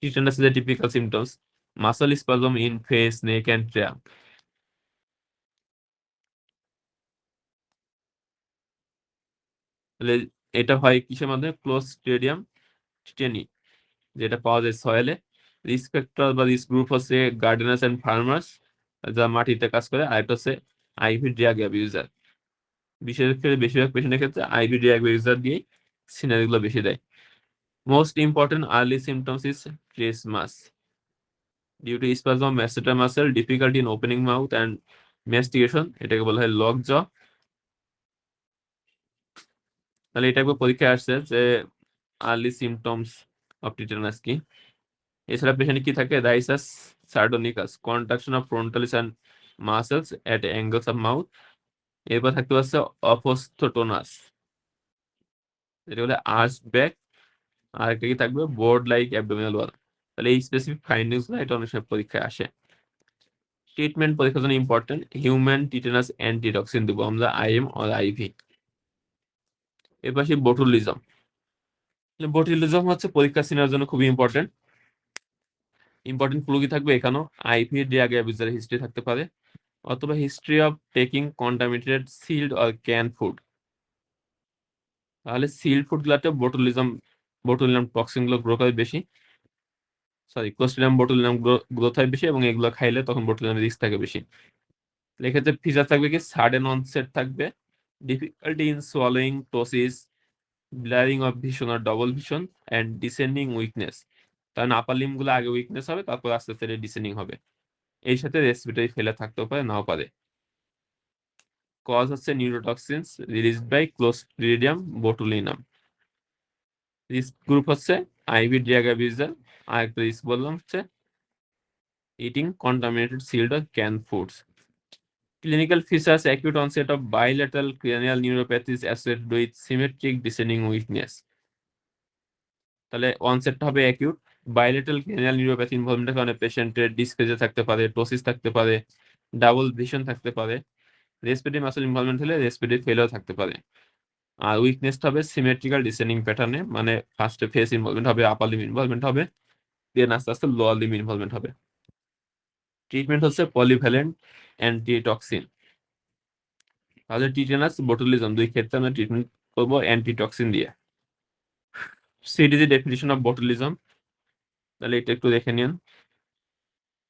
টিটেনাসের typical symptoms, muscle spasm in face, neck and trunk. তাহলে এটা হয় কিসের মাধ্যমে, ক্লোস্ট্রিডিয়াম টিটেনি, যেটা পাওয়া যায় সয়েলে। রিস্ক ফ্যাক্টর বা রিস্ক গ্রুপ হচ্ছে গার্ডেনার্স এন্ড ফার্মার্স, যারা মাটিতে কাজ করে, আর একটা হচ্ছে আইভি ড্রাগ অ্যাবিউজার। বিশেষ করে বেশিরভাগ পেশেন্টের ক্ষেত্রে আইভি ড্রাগ অ্যাবিউজার দিয়ে সিনারিগুলো বেশি দেয়। Most important early symptoms is trismus due to spasm, masseter muscle, difficulty in opening mouth and mastication, এটাকে বলা হয় লক জ। তাহলে এটা একবার পরীক্ষায় আসছে যে আর্লি সিমটমস অফ টিটেনাস কি। এছাড়া পেশেন্টে কি থাকে, risus sardonicus, contraction of frontalis and muscles at angles of mouth. এরপর থাকতে পারছে অপস্থোটোনাস, এটা হলে আর্চ ব্যাক। আর একটা কি থাকবে, বোর্ড লাইক অ্যাবডোমিনাল ওয়াল। তাহলে এই স্পেসিফিক ফাইন্ডিংস গুলো এটা অনেক সময় পরীক্ষায় আসে। ট্রিটমেন্ট পরীক্ষার জন্য ইম্পর্টেন্ট, হিউম্যান টিটেনাস অ্যান্টিটক্সিন দেবো আমরা, আইএম অর আইভি। এর পাশে বোটুলিজম। বোটুলিজম হচ্ছে পরীক্ষা সিনার জন্য খুবই ইম্পর্টেন্ট। ইম্পর্টেন্ট ক্লু কি থাকবে এখানেও, আইভি ড্রাগ অ্যাবিউজার হিস্ট্রি থাকতে পারে, অথবা history of taking contaminated sealed or can food. তাহলে সিল্ড ফুড গুলাতে বোটুলিনাম টক্সিন গুলো গ্রো করে বেশি, সরি ক্লোস্ট্রিডিয়াম বোটুলিনাম গ্রোথ হয় বেশি, এবং এগুলো খাইলে তখন বোটুলিনামের রিস্ক থাকে বেশি। এক্ষেত্রে ফিচার থাকবে কি, সাডেন অনসেট থাকবে, difficulty in swallowing ptosis, blurring of vision আর double vision, and descending weakness. কারণ আপার লিম্ব গুলো আগে উইকনেস হবে, তারপর আস্তে আস্তে ডিসেন্ডিং হবে। এই সাথে রেসপিরেটরি ফেলে থাকতেও পারে, নাও পারে। কজ হচ্ছে neurotoxins released by clostridium botulinum. Risk group হচ্ছে আইভি ড্রাগ অ্যাবিউজার, আর একটা রিস্ক বললাম হচ্ছে eating contaminated sealed or can foods. Clinical features, acute onset of bilateral cranial neuropathy is associated with symmetric descending weakness. তাহলে অনসেটটা হবে acute, bilateral cranial neuropathy ইনভলভমেন্টের কারণে পেশেন্টের ডিসপ্লেজিয়া থাকতে পারে, টোসিস থাকতে পারে, ডাবল ভিশন থাকতে পারে। রেসপিরেটরি মাসল ইনভলভমেন্ট হলে রেসপিরেটরি ফেলও থাকতে পারে। আর উইকনেসটা হবে সিমেট্রিক্যাল ডিসেন্ডিং প্যাটার্নে, মানে ফার্স্টে ফেস ইনভলভমেন্ট হবে, আপার লিম ইনভলভমেন্ট হবে, দেন আস্তে আস্তে লোয়ার লিম ইনভলভমেন্ট হবে। ট্রিটমেন্ট হচ্ছে পলিভ্যালেন্ট অ্যান্টিটক্সিন। তাহলে টিটেনাস বোটুলিজম দুই ক্ষেত্রে আমরা ট্রিটমেন্ট করবো অ্যান্টিটক্সিন দিয়ে। সিডিজি ডেফিনিশন অফ বোটুলিজম, তাহলে এটা একটু দেখে নিন।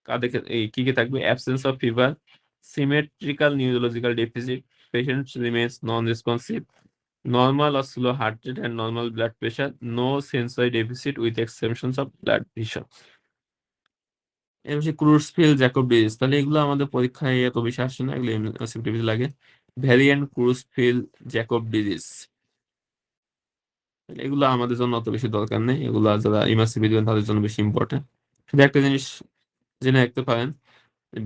কাদের এই কি কি থাকবে, absence of fever, symmetrical neurological deficit, patient remains non responsive, normal or slow heart rate and normal blood pressure, no sensory deficit with exceptions of blood vision. এর হচ্ছে ক্রুজফিল্ড জ্যাকব ডিজিজ, তাহলে এগুলো আমাদের পরীক্ষায় এত বেশি আসে না, এগুলো এমসিকিউ লাগে। ভ্যারিয়েন্ট ক্রুজফিল্ড জ্যাকব ডিজিজ, এগুলো আমাদের জন্য অত বেশি দরকার নেই, এগুলো যারা ইমার্সিভ দিবেন তাদের জন্য বেশি ইম্পর্টেন্ট। শুধু একটা জিনিস জেনে রাখতে পারেন,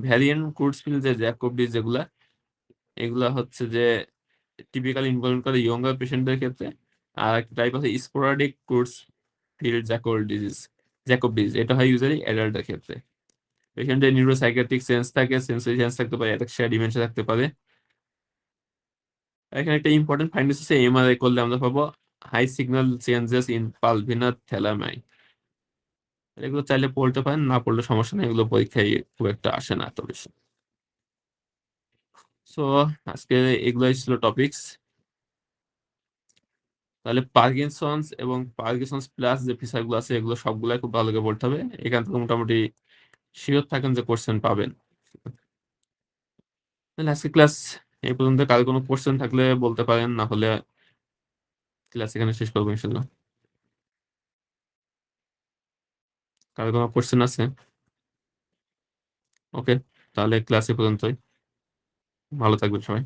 ভ্যারিয়েন্ট ক্রুজফিল্ড যে জ্যাকব ডিজিজ যেগুলা, এগুলা হচ্ছে যে টিপিক্যাল ইনভলভ করে ইয়ঙ্গার পেশেন্টদের ক্ষেত্রে। আর একটা টাইপ আছে স্পোরাডিক ক্রুজফিল্ড জ্যাকব ডিজিজ, এটা হয় ইউজুয়ালি অ্যাডাল্টের ক্ষেত্রে। পেশেন্টের নিউরোসাইকিয়াট্রিক সেন্স থাকে, সেন্সরি সেন্স থাকতে পারে, অ্যাটাক্সিয়া ডিমেনশিয়া থাকতে পারে। এখানে একটা ইম্পর্টেন্ট ফাইন্ডিংস হচ্ছে এমআরআই করলে আমরা পাবো হাই সিগন্যাল চেঞ্জেস ইন পালভিনার থ্যালামাই। এগুলো চাইলে পড়তে পারেন, না পড়লে সমস্যা নেই, এগুলো পরীক্ষায় খুব একটা আসে না এত বেশি। সো আজকে এগুলোই ছিল টপিকস। তাহলে পার্কিনসন্স এবং পার্কিনসন্স প্লাস যে ফিচারগুলো আছে, এগুলো সবগুলাই খুব ভালো করে পড়তে হবে। এখান থেকে মোটামুটি শিওর থাকেন যে কোশ্চেন পাবেন। তাহলে আজকে ক্লাস এই পর্যন্ত, কাল কোনো কোশ্চেন থাকলে বলতে পারেন, না হলে ক্লাস এখানে শেষ করবো ইনশাল্লাহ। কাল কোনো কোশ্চেন আছে? ওকে, তাহলে ক্লাস এ পর্যন্তই। ভালো থাকবেন সবাই।